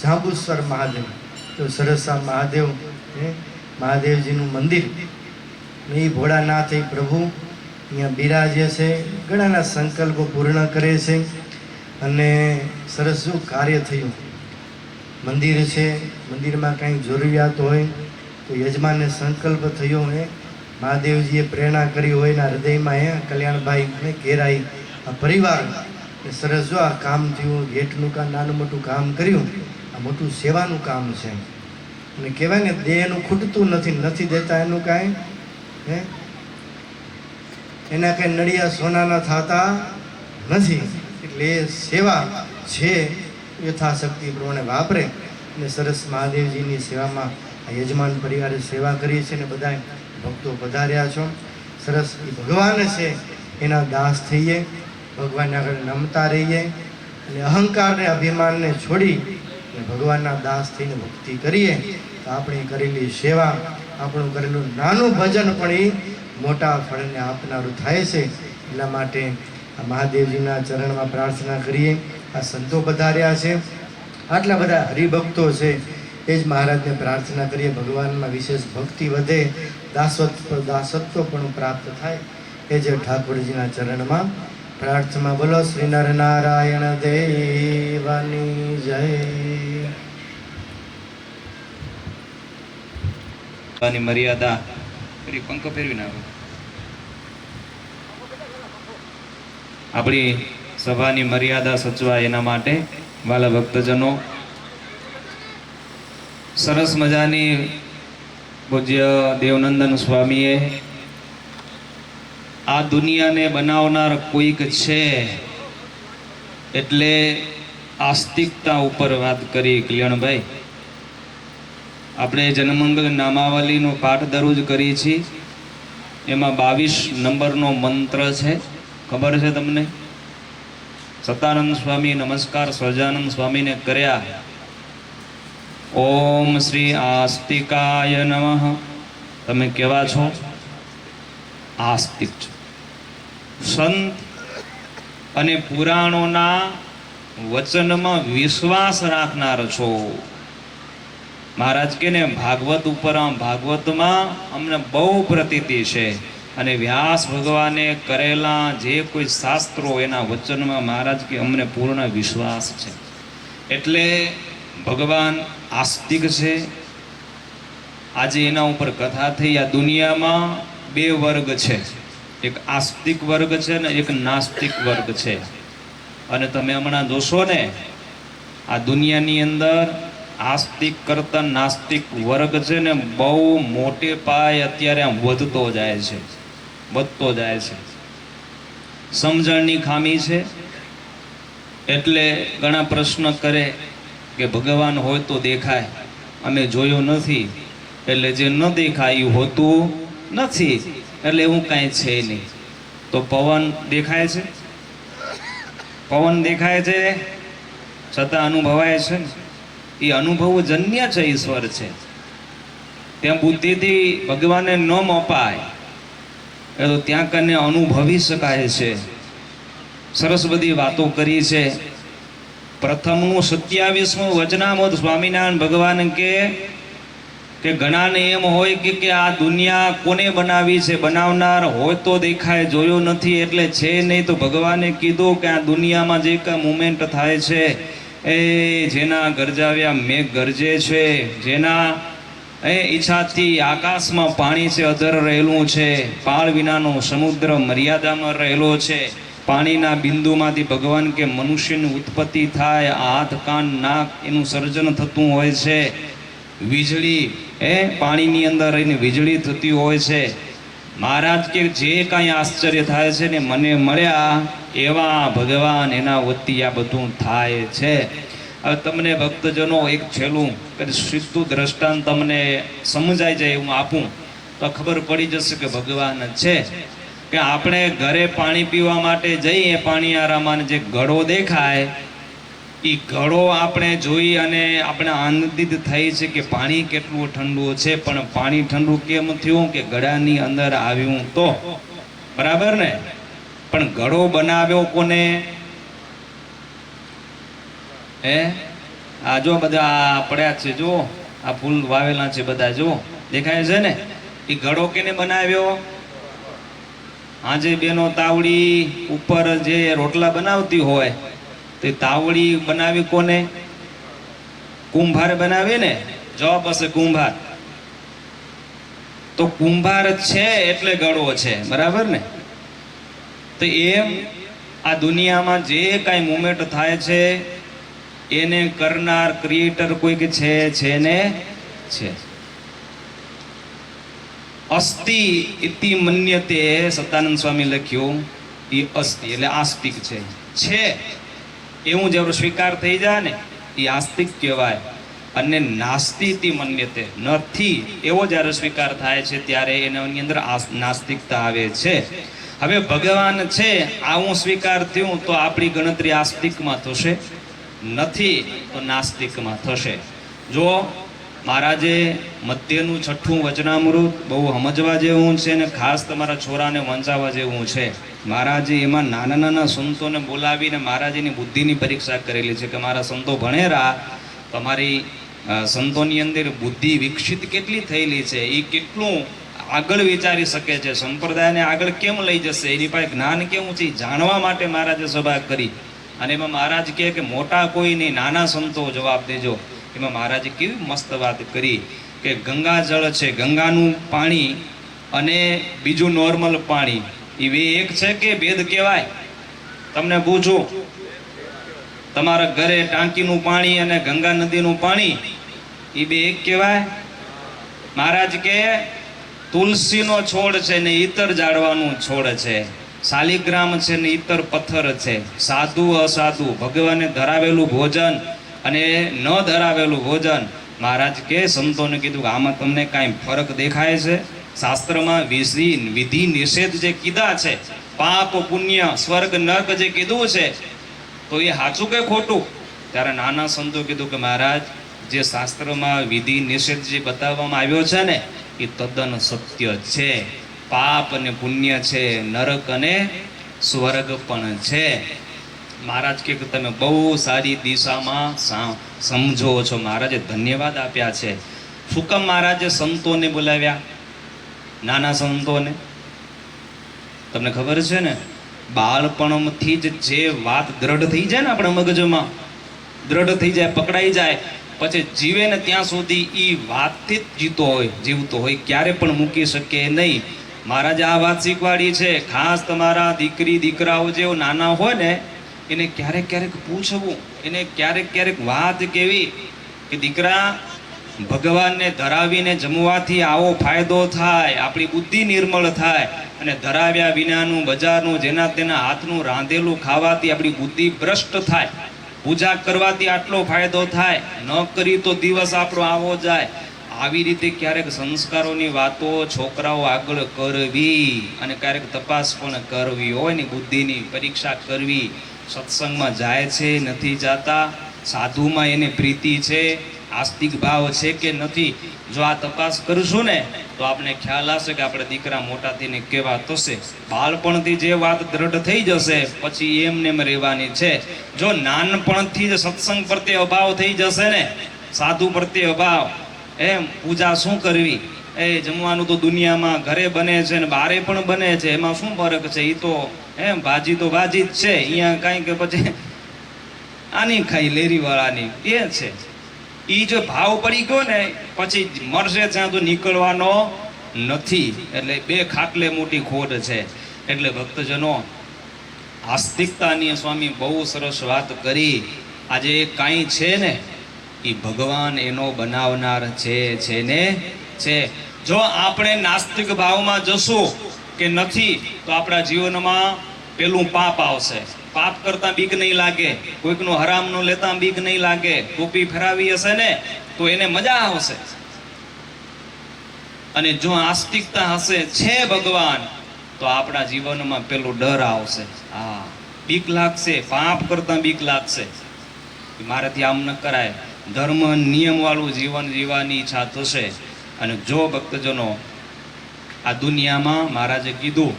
જાંબુસર મહાદેવ, તો સરસ આ મહાદેવ મહાદેવજીનું મંદિર, એ ભોળાનાથ એ પ્રભુ અહીંયા બિરાજે છે, ઘણાના સંકલ્પો પૂર્ણ કરે છે. અને સરસ શું કાર્ય થયું. મંદિર છે, મંદિરમાં કાંઈ જરૂરિયાત હોય તો યજમાનને સંકલ્પ થયો હોય, મહાદેવજીએ પ્રેરણા કરી હોય, એના હૃદયમાં કલ્યાણભાઈ ઘેરાઈ આ પરિવાર સરસ જો આ કામ થયું. ગેટનું કામ, નાનું મોટું કામ કર્યું. આ મોટું સેવાનું કામ છે. અને કહેવાય ને દેહનું ખૂટતું નથી દેતા એનું કાંઈ એના કંઈ નડિયા સોનાના થતા નથી. એટલે એ સેવા છે યથાશક્તિ પ્રમાણે વાપરે અને સરસ મહાદેવજીની સેવામાં આ યજમાન પરિવારે સેવા કરી છે ને બધા ભક્તો પધાર્યા છો. સરસ એ ભગવાન છે એના દાસ થઈએ, ભગવાનને આગળ નમતા રહીએ અને અહંકારને અભિમાનને છોડી અને ભગવાનના દાસ થઈને ભક્તિ કરીએ તો આપણી કરેલી સેવા, આપણું કરેલું નાનું ભજન પણ એ મોટા ફળને આપનારું થાય છે. એટલા માટે આ મહાદેવજીના ચરણમાં પ્રાર્થના કરીએ. આ સંતો પધાર્યા છે, આટલા બધા હરિભક્તો છે, એ જ મહારાજને પ્રાર્થના કરીએ ભગવાનમાં વિશેષ ભક્તિ વધે, દાસત્વ પણ પ્રાપ્ત થાય. એ જે ઠાકોરજીના ચરણમાં પ્રાર્થના. બોલો શ્રી નર નારાયણ દેવની જય. મર્યાદા ફરી પંખ ફેરવી નાખો. આપણી સભાની મર્યાદા સચવાય એના માટે વાલા ભક્તજનો સરસ મજાની પૂજ્ય દેવનંદન સ્વામીએ આ દુનિયાને બનાવનાર કોઈક છે એટલે આસ્તિકતા ઉપર વાત કરી. કલ્યાણભાઈ, આપણે જનમંગલ નામાવલીનો પાઠ દરરોજ કરીએ છીએ. એમાં 22 નંબરનો મંત્ર છે, ખબર છે તમને? સતાનંદ સ્વામી નમસ્કાર સહજાનંદ સ્વામીને કર્યા. ઓમ શ્રી આસ્તિકાય નમઃ. તમે કેવા છો? આસ્તિક છો. સંત અને પુરાણોના વચનમાં વિશ્વાસ રાખનાર છો. મહારાજ કે ને ભાગવત ઉપર, ભાગવતમાં અમને બહુ પ્રતીતિ છે અને વ્યાસ ભગવાને કરેલા જે કોઈ શાસ્ત્રો એના વચનમાં મહારાજ કે અમને પૂર્ણ વિશ્વાસ છે. એટલે ભગવાન આસ્તિક છે. આજે એના ઉપર કથા થઈ. આ દુનિયામાં 2 વર્ગ છે, એક આસ્તિક વર્ગ છે ને એક નાસ્તિક વર્ગ છે. અને તમે હમણાં જોશો ને આ દુનિયાની અંદર આસ્તિક કરતા નાસ્તિક વર્ગ છે ને બહુ મોટે પાયે અત્યારે આમ વધતો જાય છે. સમજણની ખામી છે. એટલે ઘણા પ્રશ્ન કરે કે ભગવાન હોય તો દેખાય, અમે જોયો નથી એટલે જે ન દેખાય એ હોતું નથી, એટલે એવું કાંઈ છે નહીં. તો પવન દેખાય છે, પવન દેખાય છે છતાં અનુભવાય છે ને, એ અનુભવ જન્ય છે, ઈશ્વર છે. ત્યાં બુદ્ધિથી ભગવાનને ન મપાય એ તો ત્યાં કને અનુભવી શકાય છે. સરસ બધી વાતો કરી છે. પ્રથમનું 27મું વચનામૃત સ્વામિનારાયણ ભગવાન કે ઘણાને એમ હોય કે આ દુનિયા કોને બનાવી છે, બનાવનાર હોય તો દેખાય, જોયો નથી એટલે છે નહીં. તો ભગવાને કીધું કે આ દુનિયામાં જે કાંઈ મુમેન્ટ થાય છે એ જેના ગરજાવ્યા મેઘ ગરજે છે, જેના ઈચ્છાથી આકાશમાં પાણી છે અધર રહેલું છે, પાળ વિનાનો સમુદ્ર મર્યાદામાં રહેલો છે. પાણીના બિંદુમાંથી ભગવાન કે મનુષ્યની ઉત્પત્તિ થાય, હાથ કાન નાક એનું સર્જન થતું હોય છે. વીજળી પાણીની અંદર રહીને વીજળી થતી હોય છે. મહારાજ કે જે કાંઈ આશ્ચર્ય થાય છે ને મને મળ્યા એવા ભગવાન એના વતી આ બધું થાય છે. હવે તમને ભક્તજનો એક છેલ્લું સીધું દ્રષ્ટાંત તમને સમજાઈ જાય હું આપું તો ખબર પડી જશે કે ભગવાન છે. કે આપણે ઘરે પાણી પીવા માટે જઈએ, પાણીયારામાં જે ઘડો દેખાય એ ઘડો આપણે જોઈ અને આપણે આનંદિત થઈ છે કે પાણી કેટલું ઠંડુ છે. પણ પાણી ઠંડુ કેમ થયું? કે ઘડાની અંદર આવ્યું તો, બરાબર ને? પણ ઘડો બનાવ્યો કોને? આ જો બધા પડ્યા છે, જો આ ફૂલ વાવેલા છે બધા, જો દેખાય છે ને? એ ઘડો કેને બનાવ્યો? આજે બેનો તાવડી ઉપર જે રોટલા બનાવતી હોય તો તાવડી બનાવી કોને? કુંભાર બનાવે ને. જવાબ હશે કુંભાર. તો કુંભાર છે એટલે ઘડો છે, બરાબર ને? તો એમ આ દુનિયામાં જે કાંઈ મુમેન્ટ થાય છે એને કરનાર ક્રિએટર કોઈક છે ને છે. અસ્તિ ઇતિ મન્યતે સતાનંદ સ્વામી લખ્યું એ અસ્તિ એટલે આસ્તિક છે એવું જ્યારે સ્વીકાર થઈ જાય ને એ આસ્તિક કહેવાય. અને નાસ્તિતિ મન્યતે નથી એવો જ્યારે સ્વીકાર થાય છે ત્યારે એની અંદર નાસ્તિકતા આવે છે. હવે ભગવાન છે આવું સ્વીકાર થયું તો આપણી ગણતરી આસ્તિકમાં થશે, નથી તો નાસ્તિકમાં થશે. જો મહારાજે મધ્યનું છઠ્ઠું વચનામૃત બહુ સમજવા જેવું છે ને ખાસ તમારા છોરાને વંચાવવા જેવું છે. મહારાજે એમાં નાના નાના સંતોને બોલાવીને મહારાજની બુદ્ધિની પરીક્ષા કરેલી છે કે મારા સંતો ભણેરા, તમારી સંતોની અંદર બુદ્ધિ વિકસિત કેટલી થયેલી છે, એ કેટલું આગળ વિચારી શકે છે, સંપ્રદાયને આગળ કેમ લઈ જશે, એની પાસે જ્ઞાન કેવું છે જાણવા માટે મહારાજે સભા કરી. અને એમાં મહારાજ કહે કે મોટા કોઈ નહીં, નાના સંતો જવાબ દેજો. એમાં મહારાજે કેવી મસ્ત વાત કરી કે ગંગાજળ છે, ગંગાનું પાણી અને બીજું નોર્મલ પાણી એ બે એક છે કે ભેદ કહેવાય? તમને પૂછું, તમારા ઘરે ટાંકીનું પાણી અને ગંગા નદીનું પાણી એ બે એક કહેવાય? મહારાજ કે તુલસીનો છોડ છે ને ઈતર ઝાડવાનું છોડ છે, શાલિગ્રામ છે ને ઈતર પથ્થર છે, સાધુ અસાધુ, ભગવાને ધરાવેલું ભોજન અને ન ધરાવેલું ભોજન. મહારાજ કે સંતોને કીધું કે આમાં તમને કાંઈ ફરક દેખાય છે? શાસ્ત્રમાં વિધિ નિષેધ જે કીધા છે, પાપ પુણ્ય સ્વર્ગ નર્ક જે કીધું છે, તો એ સાચું કે ખોટું? ત્યારે નાના સંતો કીધું કે મહારાજ જે શાસ્ત્રમાં વિધિ નિષેધ જે બતાવવામાં આવ્યો છે ને એ તદ્દન સત્ય છે. પાપ અને પુણ્ય છે, નરક અને સ્વર્ગ પણ છે. મહારાજ કે તમે બહુ સારી દિશામાં સમજો છો. મહારાજે ધન્યવાદ આપ્યા છે. શું કામ મહારાજે સંતોને બોલાવ્યા, નાના સંતોને? તમને ખબર છે ને, બાળપણથી જ જે વાત દ્રઢ થઈ જાય ને આપણા મગજમાં, દ્રઢ થઈ જાય, પકડાઈ જાય, પછી જીવે ને ત્યાં સુધી એ વાતથી જ જીવતો હોય, ક્યારે પણ મૂકી શકે નહીં. મહારાજે આ વાત શીખવાડી છે. ખાસ તમારા દીકરી દીકરાઓ જેવો નાના હોય ને એને ક્યારેક ક્યારેક પૂછવું, એને ક્યારેક ક્યારેક વાત કેવી કે દીકરા, ભગવાનને ધરાવીને જમવાથી આવો ફાયદો થાય, આપણી બુદ્ધિ નિર્મળ થાય, અને ધરાવ્યા વિનાનું બજારનું જેના તેના હાથનું રાંધેલું ખાવાથી આપણી બુદ્ધિ ભ્રષ્ટ થાય, પૂજા કરવાથી આટલો ફાયદો થાય, ન કરી તો દિવસ આપણો આવો જાય. આવી રીતે ક્યારેક સંસ્કારોની વાતો છોકરાઓ આગળ કરવી અને ક્યારેક તપાસ પણ કરવી હોય ને, બુદ્ધિની પરીક્ષા કરવી. સત્સંગમાં જાય છે નથી જાતા, સાધુમાં એને પ્રીતિ છે, આસ્તિક ભાવ છે કે નથી, જો આ તપાસ કરશું ને તો આપણે ખ્યાલ આવશે કે આપણે દીકરા મોટા થઈને કેવા થશે. બાળપણથી જે વાત દ્રઢ થઈ જશે પછી એમને એમ રહેવાની છે. જો નાનપણથી જ સત્સંગ પ્રત્યે અભાવ થઈ જશે ને, સાધુ પ્રત્યે અભાવ, એમ પૂજા શું કરવી, એ જમવાનું તો દુનિયામાં ઘરે બને છે ને બારે પણ બને છે, એમાં શું ફરક છે, એ તો એમ ભાજી તો ભાજી જ છે, અહીંયા કાંઈ કે પછી આની ખાઈ લેરીવાળાની એ છે. એ જો ભાવ પડી ગયો ને પછી મરશે ત્યાં તો નીકળવાનો નથી. એટલે બે ખાટલે મોટી ખોટ છે. એટલે ભક્તજનો, આસ્તિકતાની સ્વામી બહુ સરસ વાત કરી. આજે કાંઈ છે ને એ ભગવાન એનો બનાવનાર છે ને છે. જો આપણે નાસ્તિક ભાવમાં જશું કે નથી તો આપણા જીવનમાં પેલું પાપ આવશે. પાપ કરતા બીક નહીં લાગે, કોઈકનું હરામનું લેતા બીક નહીં લાગે, ટોપી ફેરાવી હશે ને તો એને મજા આવશે. અને જો આસ્તિકતા હશે છે ભગવાન તો આપણા જીવનમાં પેલું ડર આવશે, હા બીક લાગશે, પાપ કરતા બીક લાગશે, મારાથી આમ ન કરાય, ધર્મ નિયમ વાળું જીવન જીવવાની ઈચ્છા થશે. અને જો ભક્તજનો આ દુનિયામાં મહારાજે કીધું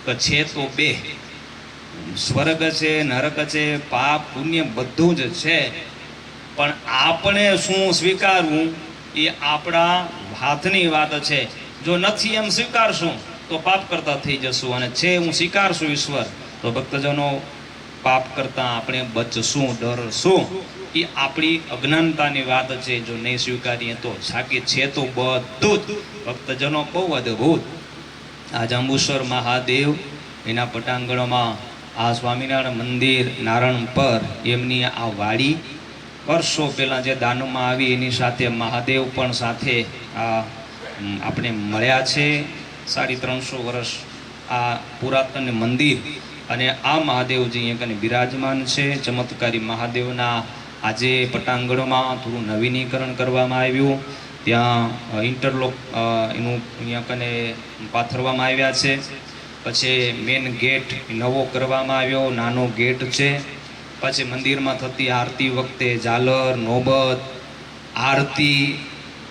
કે છે તો બે, સ્વર્ગ છે, નરક છે, પાપ પુણ્ય બધું જ છે, પણ આપણે શું સ્વીકારવું એ આપણા હાથની વાત છે. જો નથી એમ સ્વીકારશું તો પાપ કરતા થઈ જશું, અને છે હું સ્વીકારશું ઈશ્વર તો ભક્તજનો પાપ કરતા આપણે બચશું, ડરશું. એ આપણી અજ્ઞાનતાની વાત છે. જો નહીં સ્વીકારીએ તો સાકી છે તો બધું જ ભક્તજનો બહુ અદભુત. આ જંબુસર મહાદેવ એના પટાંગણમાં આ સ્વામિનારાયણ મંદિર નારણ પર એમની આ વાડી વર્ષો પહેલાં જે દાનમાં આવી એની સાથે મહાદેવ પણ સાથે આપણે મળ્યા છે. 350 વર્ષ આ પુરાતન મંદિર અને આ મહાદેવજી અહીંયા કને બિરાજમાન છે. ચમત્કારી મહાદેવના આજે પટાંગણમાં થોડું નવીનીકરણ કરવામાં આવ્યું. ત્યાં ઇન્ટરલોક એનું અહીંયા કને પાથરવામાં આવ્યા છે. પછી મેન ગેટ નવો કરવામાં આવ્યો, નાનો ગેટ છે. પછી મંદિરમાં થતી આરતી વખતે ઝાલર, નોબત, આરતી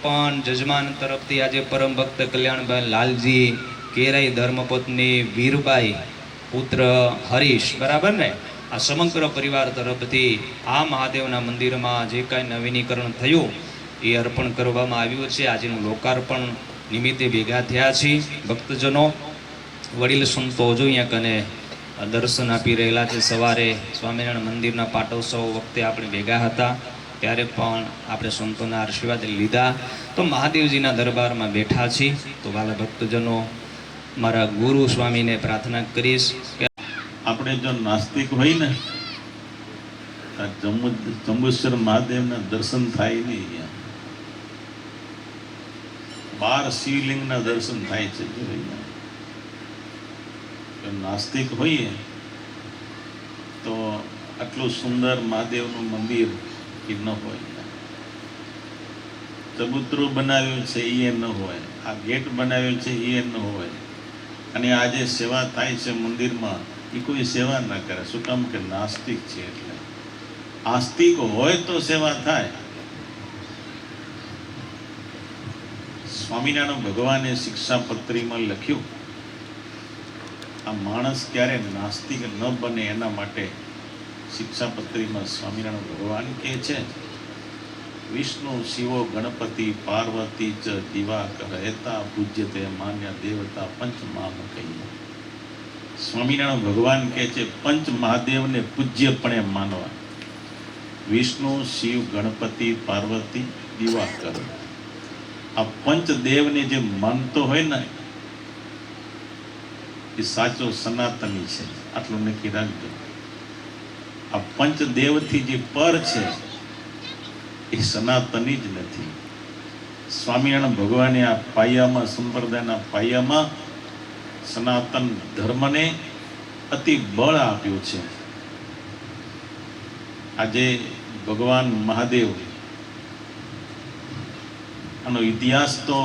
પણ જજમાન તરફથી આજે પરમ ભક્ત કલ્યાણભાઈ લાલજી કેરાઈ ધર્મપત્ની વીરબાઈ પુત્ર હરીશ, બરાબર ને, આ સમગ્ર પરિવાર તરફથી આ મહાદેવના મંદિરમાં જે કાંઈ નવીનીકરણ થયું એ અર્પણ કરવામાં આવ્યું છે. આજનું લોકાર્પણ નિમિત્તે ભેગા થયા છીએ ભક્તજનો. વડીલ સંતો જો અહીંયા કને દર્શન આપી રહેલા છે. સવારે સ્વામિનારાયણ મંદિરના પાટોત્સવ વખતે આપણે ભેગા હતા ત્યારે પણ આપણે સંતોના આશીર્વાદ લીધા. તો મહાદેવજીના દરબારમાં બેઠા છીએ. તો વાલા ભક્તજનો, મારા ગુરુ સ્વામીને પ્રાર્થના કરીશ કે આપણે જો નાસ્તિક હોય ને જંબુસર મહાદેવના દર્શન થાય નહીં. અહીંયા 12 શિવલિંગના દર્શન થાય છે. જો અહીંયા જો નાસ્તિક હોઈએ તો આટલું સુંદર મહાદેવનું મંદિર એ ન હોય. ચબૂતરું બનાવ્યું છે એ ન હોય, આ ગેટ બનાવ્યું છે એ ન હોય, અને આજે સેવા થાય છે મંદિરમાં એ કોઈ સેવા ના કરે. શું કામ? કે નાસ્તિક છે. એટલે આસ્તિક હોય તો સેવા થાય. સ્વામિનારાયણ ભગવાને શિક્ષાપત્રીમાં લખ્યું, આ માણસ ક્યારે નાસ્તિક ન બને એના માટે શિક્ષાપત્રીમાં સ્વામિનારાયણ ભગવાન કહે છે, વિષ્ણુ શિવો ગણપતિ પાર્વતી ચ દિવાકર હેતા પૂજ્યતે માન્ય દેવતા પંચ મહામકૈયા. સ્વામિનારાયણ ભગવાન કહે છે પંચ મહાદેવને પૂજ્યપણે માનવા. વિષ્ણુ, શિવ, ગણપતિ, પાર્વતી, દિવાકર. આ પંચ દેવને જે માનતો હોય ને એ સાચો સનાતની છે. આટલું નક્કી રાખજો. આ પંચ દેવથી જે પર છે એ સનાતની જ નથી. સ્વામિનારાયણ ભગવાને આ પાયામાં, સંપ્રદાયના પાયામાં સનાતન ધર્મને અતિ બળ આપ્યું છે. આજે ભગવાન મહાદેવ આનો ઇતિહાસ તો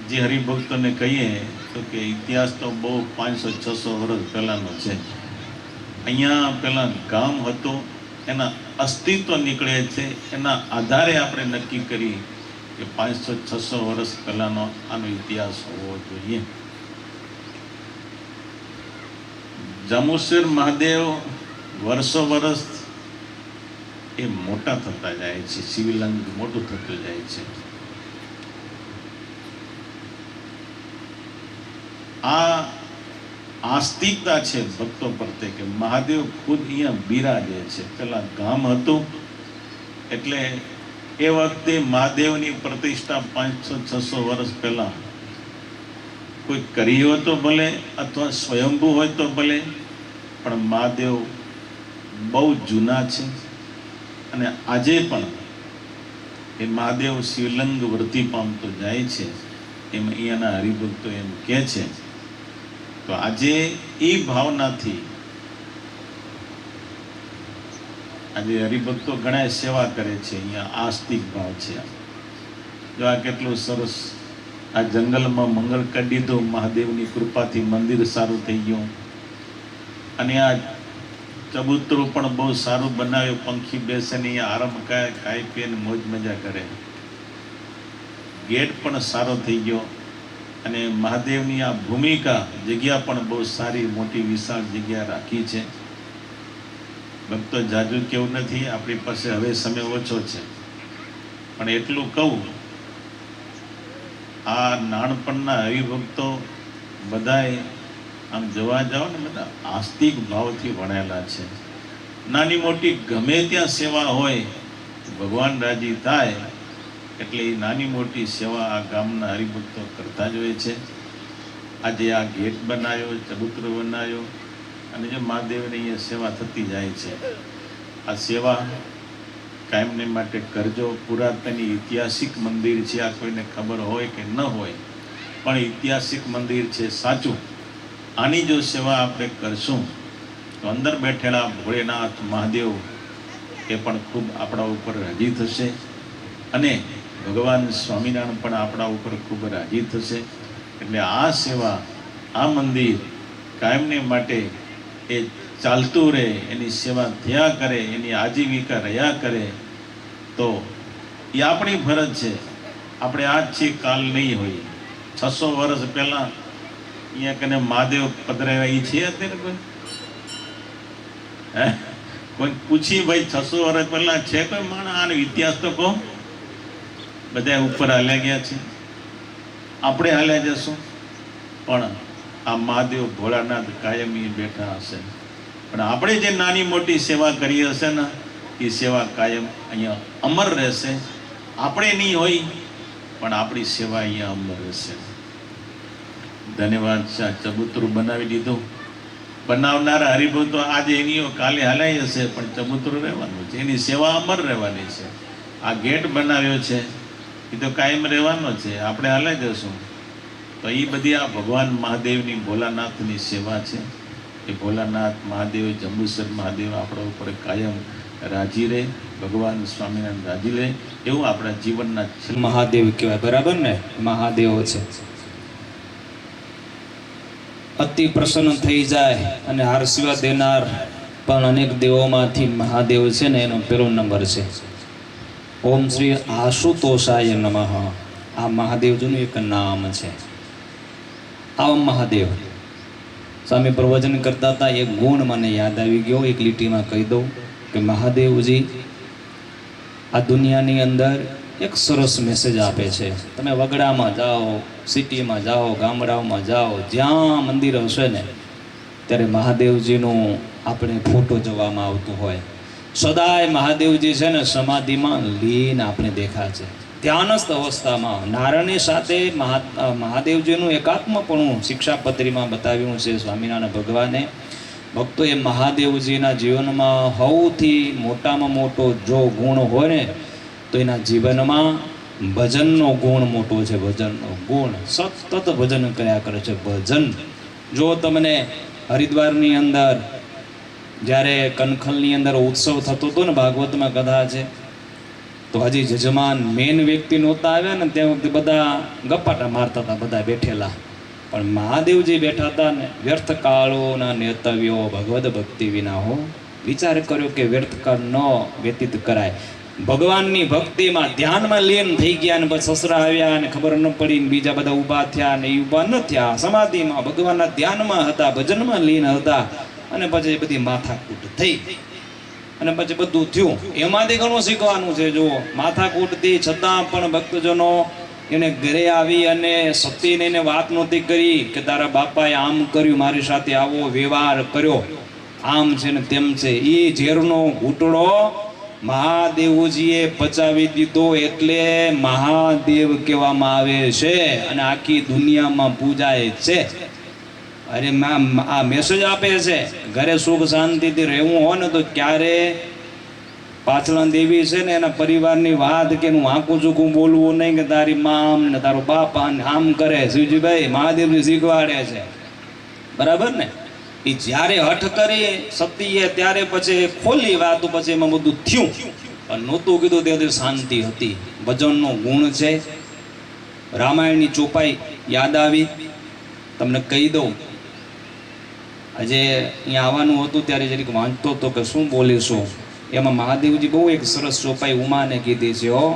જે હરિભક્તોને કહીએ તો કે ઇતિહાસ તો બહુ 500-600 વર્ષ પહેલાનો છે. અહીંયા પહેલા ગામ હતું, એના અસ્તિત્વ નીકળે છે. એના આધારે આપણે નક્કી કરી કે 500-600 વર્ષ પહેલાનો આનો ઇતિહાસ હોવો જોઈએ. જાંબુસર મહાદેવ વર્ષો વર્ષ એ મોટા થતા જાય છે. શિવલિંગ મોટું થતું જાય છે. આ આસ્તિકતા છે ભક્તો પ્રત્યે કે મહાદેવ ખુદ અહીંયા બિરાજે છે. પેલા ગામ હતું એટલે એ વખતે મહાદેવની પ્રતિષ્ઠા 500-600 વર્ષ પહેલા કોઈ કરી હોય તો ભલે, અથવા સ્વયંભૂ હોય તો ભલે, પણ મહાદેવ બહુ જૂના છે. અને આજે પણ એ મહાદેવ શિવલિંગ વૃદ્ધિ પામતો જાય છે એમ અહીંયાના હરિભક્તો એમ કહે છે. તો આજે એ ભાવનાથી આજે હરિભક્તો ઘણા સેવા કરે છે. અહીંયા આસ્તિક ભાવ છે. જો આ કેટલું સરસ, આ જંગલમાં મંગળ કરી દીધું, મહાદેવની કૃપાથી મંદિર સારું થઈ ગયું. અને આ ચબૂતરું પણ બહુ સારું બનાવ્યું. પંખી બેસે ને અહીંયા આરામ ખાય પીએ ને મોજ મજા કરે. ગેટ પણ સારો થઈ ગયો. અને મહાદેવની આ ભૂમિકા, જગ્યા પણ બહુ સારી, મોટી વિશાળ જગ્યા રાખી છે. ભક્તો જાજુ કેવું નથી, આપણી પાસે હવે સમય ઓછો છે, પણ એટલું કહું, આ નાનપણના હરિભક્તો બધાએ આમ જોવા જાઓ ને બધા આસ્તિક ભાવથી ભણેલા છે. નાની મોટી ગમે ત્યાં સેવા હોય ભગવાન રાજી થાય એટલે એ નાની મોટી સેવા આ ગામના હરિભક્તો કરતા જ હોય છે. આજે આ ગેટ બનાવ્યો, ચબૂતરો બનાવ્યો, અને જો મહાદેવની અહીંયા સેવા થતી જાય છે. આ સેવા કાયમને માટે કરજો. પુરાતન ઐતિહાસિક મંદિર છે. આ કોઈને ખબર હોય કે ન હોય, પણ ઐતિહાસિક મંદિર છે સાચું. આની જો સેવા આપણે કરશું તો અંદર બેઠેલા ભોળેનાથ મહાદેવ એ પણ ખૂબ આપણા ઉપર રાજી થશે અને ભગવાન સ્વામિનારાયણ પણ આપણા ઉપર ખૂબ રાજી થશે. એટલે આ સેવા, આ મંદિર કાયમને માટે એ ચાલતું રહે, એની સેવા થયા કરે, એની આજીવિકા રહ્યા કરે, તો એ આપણી ફરજ છે. આપણે આજ છે, કાલ નહીં હોય. 600 વર્ષ પહેલાં અહીંયા કને મહાદેવ પધરાવ્યા એ છે અત્યારે કોઈ? હે, કોઈ પૂછી ભાઈ 600 વર્ષ પહેલાં છે કોઈ માણસ? આનો ઇતિહાસ તો કહો. બધા ઉપર હાલ્યા ગયા છે, આપણે હાલ્યા જશું, પણ આ મહાદેવ ભોળાનાથ કાયમી બેઠા હશે. પણ આપણે જે નાની મોટી સેવા કરી હશે ને, એ સેવા કાયમ અહીંયા અમર રહેશે. આપણે નહીં હોય પણ આપણી સેવા અહીંયા અમર રહેશે. ધન્યવાદ. ચબૂતરું બનાવી દીધું. બનાવનાર હરિભુ તો આજે એની કાલે હલાઈ હશે, પણ ચબૂતરું રહેવાનું છે, એની સેવા અમર રહેવાની છે. આ ગેટ બનાવ્યો છે એ તો કાયમ રહેવાનો છે, આપણે હલાઈ જશું. તો એ બધી આ ભગવાન મહાદેવની, ભોલાનાથની સેવા છે. એ ભોલાનાથ મહાદેવ, જંબુસર મહાદેવ આપણા ઉપર કાયમ રાજી રહે, ભગવાન સ્વામિનારાયણ રાજી રહે, એવું આપણા જીવનના મહાદેવ કહેવાય, બરાબર ને? મહાદેવો છે. અતિ પ્રસન્ન થઈ જાય અને આશીર્વાદ દેનાર પણ અનેક દેવોમાંથી મહાદેવ છે ને એનો પહેલો નંબર છે. ઓમ શ્રી આશુતોષાય નમઃ. આ મહાદેવજીનું એક નામ છે. આ મહાદેવ સ્વામી પ્રવચન કરતા હતા, એક ગુણ મને યાદ આવી ગયો, એક લીટીમાં કહી દઉં કે મહાદેવજી આ દુનિયાની અંદર એક સરસ મેસેજ આપે છે. તમે વગડામાં જાઓ, સિટીમાં જાઓ, ગામડાઓમાં જાઓ, જ્યાં મંદિર હશે ને ત્યારે મહાદેવજીનું આપણે ફોટો જોવામાં આવતું હોય. સદાય મહાદેવજી છે ને સમાધિમાં લીન આપણે દેખા છે, ધ્યાનસ્થ અવસ્થામાં. નારાયણની સાથે મહાદેવજીનું એકાત્મપણું શિક્ષાપત્રીમાં બતાવ્યું છે સ્વામિનારાયણ ભગવાને. ભક્તો, એ મહાદેવજીના જીવનમાં સૌથી મોટામાં મોટો જો ગુણ હોય ને તો એના જીવનમાં ભજનનો ગુણ મોટો છે. ભજનનો ગુણ, સતત ભજન કર્યા કરે છે. ભજન જો તમને હરિદ્વારની અંદર જ્યારે કનખલની અંદર ઉત્સવ થતો હતો ને, ભાગવતમાં કથા છે, તો હજી જજમાન મેન વ્યક્તિ નહોતા આવ્યા ને તે વખતે બધા ગપ્પાટા મારતા હતા, બધા બેઠેલા. પણ મહાદેવજી બેઠા હતા ને, વ્યર્થ કાળોના નેતવ્યો ભગવદ ભક્તિ વિના હો. વિચાર કર્યો કે વ્યર્થ કાળ ન વ્યતીત કરાય. ભગવાનની ભક્તિમાં ધ્યાનમાં લીન થઈ ગયા ને પછી સસરા આવ્યા અને ખબર ન પડી ને બીજા બધા ઊભા થયા ને એ ઊભા ન થયા. સમાધિમાં ભગવાનના ધ્યાનમાં હતા, ભજનમાં લીન હતા, અને પછી એ બધી માથાકૂટ થઈ અને પછી બધું થયું. એમાંથી ઘણું શીખવાનું છે. જુઓ, માથાકૂટથી છતાં પણ ભક્તજનો એને ઘરે આવી અને સતીને એને વાત નહોતી કરી કે તારા બાપાએ આમ કર્યું, મારી સાથે આવો વ્યવહાર કર્યો, આમ છે ને તેમ છે. એ ઝેરનો ઘૂંટડો મહાદેવજીએ પચાવી દીધો, એટલે મહાદેવ કહેવામાં આવે છે અને આખી દુનિયામાં પૂજાય છે. અરે આ મેસેજ આપે છે, ઘરે સુખ શાંતિથી રહેવું હોય ને તો ક્યારે પાછલા દેવી છે ને એના પરિવારની વાત કે હું આંકું ચૂકું બોલવું નહીં કે તારી મા આમ ને તારો બાપ આમ કરે. શિવજીભાઈ મહાદેવજી શીખવાડે છે, બરાબર ને? એ જ્યારે હઠ કરી સતીએ ત્યારે પછી ખોલી વાત, પછી એમાં બધું થયું. પણ નહોતું કીધું તેથી શાંતિ હતી. ભજનનો ગુણ છે. રામાયણની ચોપાઈ યાદ આવી, તમને કહી દઉં. આજે અહીંયા આવવાનું હતું ત્યારે જરીક વાંચતો હતો કે શું બોલીશું. એમાં મહાદેવજી બહુ એક સરસ ચોપાઈ ઉમાને કીધી છે હો,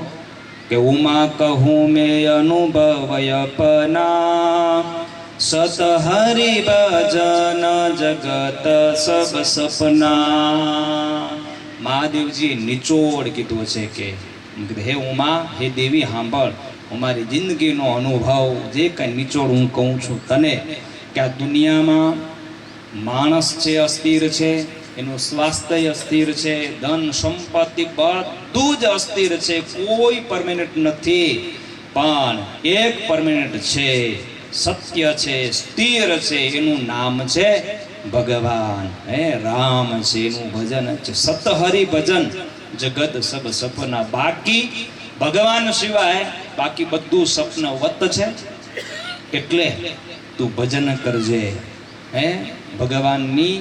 કે ઉમા કહું મેં અનુભવયપના, સત હરિ ભજન જગત સબ સપના. મહાદેવજી નિચોડ કીધું છે કે હે ઉમા, હે દેવી સાંભળ, અમારી જિંદગીનો અનુભવ જે કંઈ નિચોડ હું કહું છું તને, કે આ દુનિયામાં માણસ છે અસ્થિર છે, એનું સ્વાસ્થ્ય અસ્થિર છે, ધન સંપત્તિ બધું જ અસ્થિર છે, કોઈ પરમેનન્ટ નથી. પણ એક પરમેનન્ટ છે, સત્ય છે, સ્થિર છે, એનું નામ છે ભગવાન. હે રામ છે, એનું ભજન છે. સતહરિ ભજન જગત સબ સપના. બાકી ભગવાન સિવાય બાકી બધું સપનવત છે. એટલે તું ભજન કરજે. હે ભગવાનની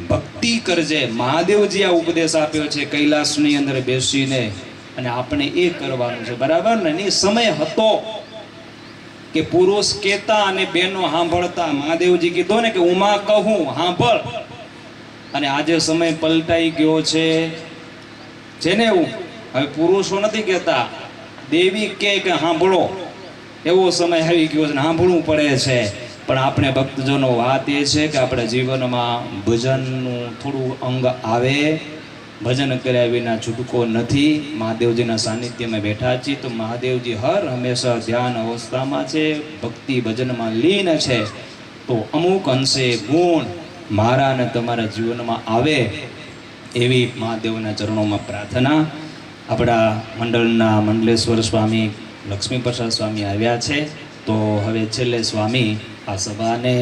ભક્તિ કરજે. મહાદેવજી આ ઉપદેશ આપ્યો છે કૈલાસની અંદર બેસીને, અને આપણે એ કરવાનું છે, બરાબર ને? એ સમય હતો કે પુરુષ કહેતા અને બહેનો સાંભળતા. મહાદેવજી કીધું ને કે ઉમા કહું સાંભળ. અને આજે સમય પલટાઈ ગયો છે. જેને એવું હવે પુરુષો નથી કહેતા, દેવી કે સાંભળો, એવો સમય આવી ગયો છે, સાંભળવું પડે છે. પણ આપણે ભક્તજનો વાત એ છે કે આપણે જીવનમાં ભજનનું થોડું અંગ આવે. ભજન કર્યા વિના છૂટકો નથી. મહાદેવજીના સાનિધ્યમાં બેઠા છીએ તો મહાદેવજી હર હંમેશા ધ્યાન અવસ્થામાં છે, ભક્તિ ભજનમાં લીન છે. તો અમુક અંશે ગુણ મારા અને તમારા જીવનમાં આવે એવી મહાદેવના ચરણોમાં પ્રાર્થના. આપણા મંડળના મંડલેશ્વર સ્વામી લક્ષ્મી પ્રસાદ સ્વામી આવ્યા છે. તો હવે છેલ્લે સ્વામી આ સભાને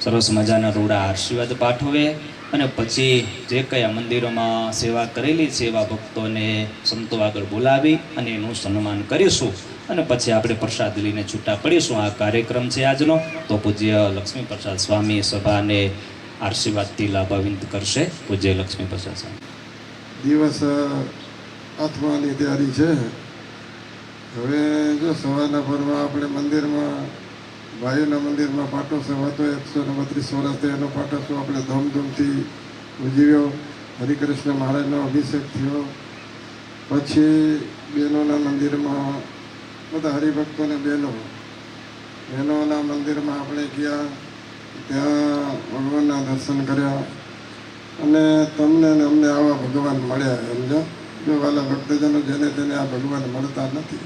સરસ મજાના રૂડા આશીર્વાદ પાઠવે, અને પછી જે કયા મંદિરોમાં સેવા કરેલી છે એવા ભક્તોને સંતો આગળ બોલાવી અને એનું સન્માન કરીશું. અને પછી આપણે પ્રસાદ લઈને છૂટા પડીશું. આ કાર્યક્રમ છે આજનો. તો પૂજ્ય લક્ષ્મી પ્રસાદ સ્વામી સભાને આશીર્વાદથી લાભાવિંદ કરશે. પૂજ્ય લક્ષ્મી પ્રસાદ સ્વામી. દિવસ આથમવાની તૈયારી છે. હવે જો સવારના પરમાં આપણે મંદિરમાં, ભાઈઓના મંદિરમાં પાટોત્સવ હતો. 132 વર્ષથી એનો પાટોત્સવ આપણે ધૂમધૂમથી ઉજવ્યો. હરિકૃષ્ણ મહારાજનો અભિષેક થયો. પછી બહેનોના મંદિરમાં બધા હરિભક્તોને બહેનોના મંદિરમાં આપણે ગયા, ત્યાં ભગવાનના દર્શન કર્યા. અને તમને ને અમને આવા ભગવાન મળ્યા. સમજો જો વાલા ભક્તજનો, જેને તેને આ ભગવાન મળતા નથી.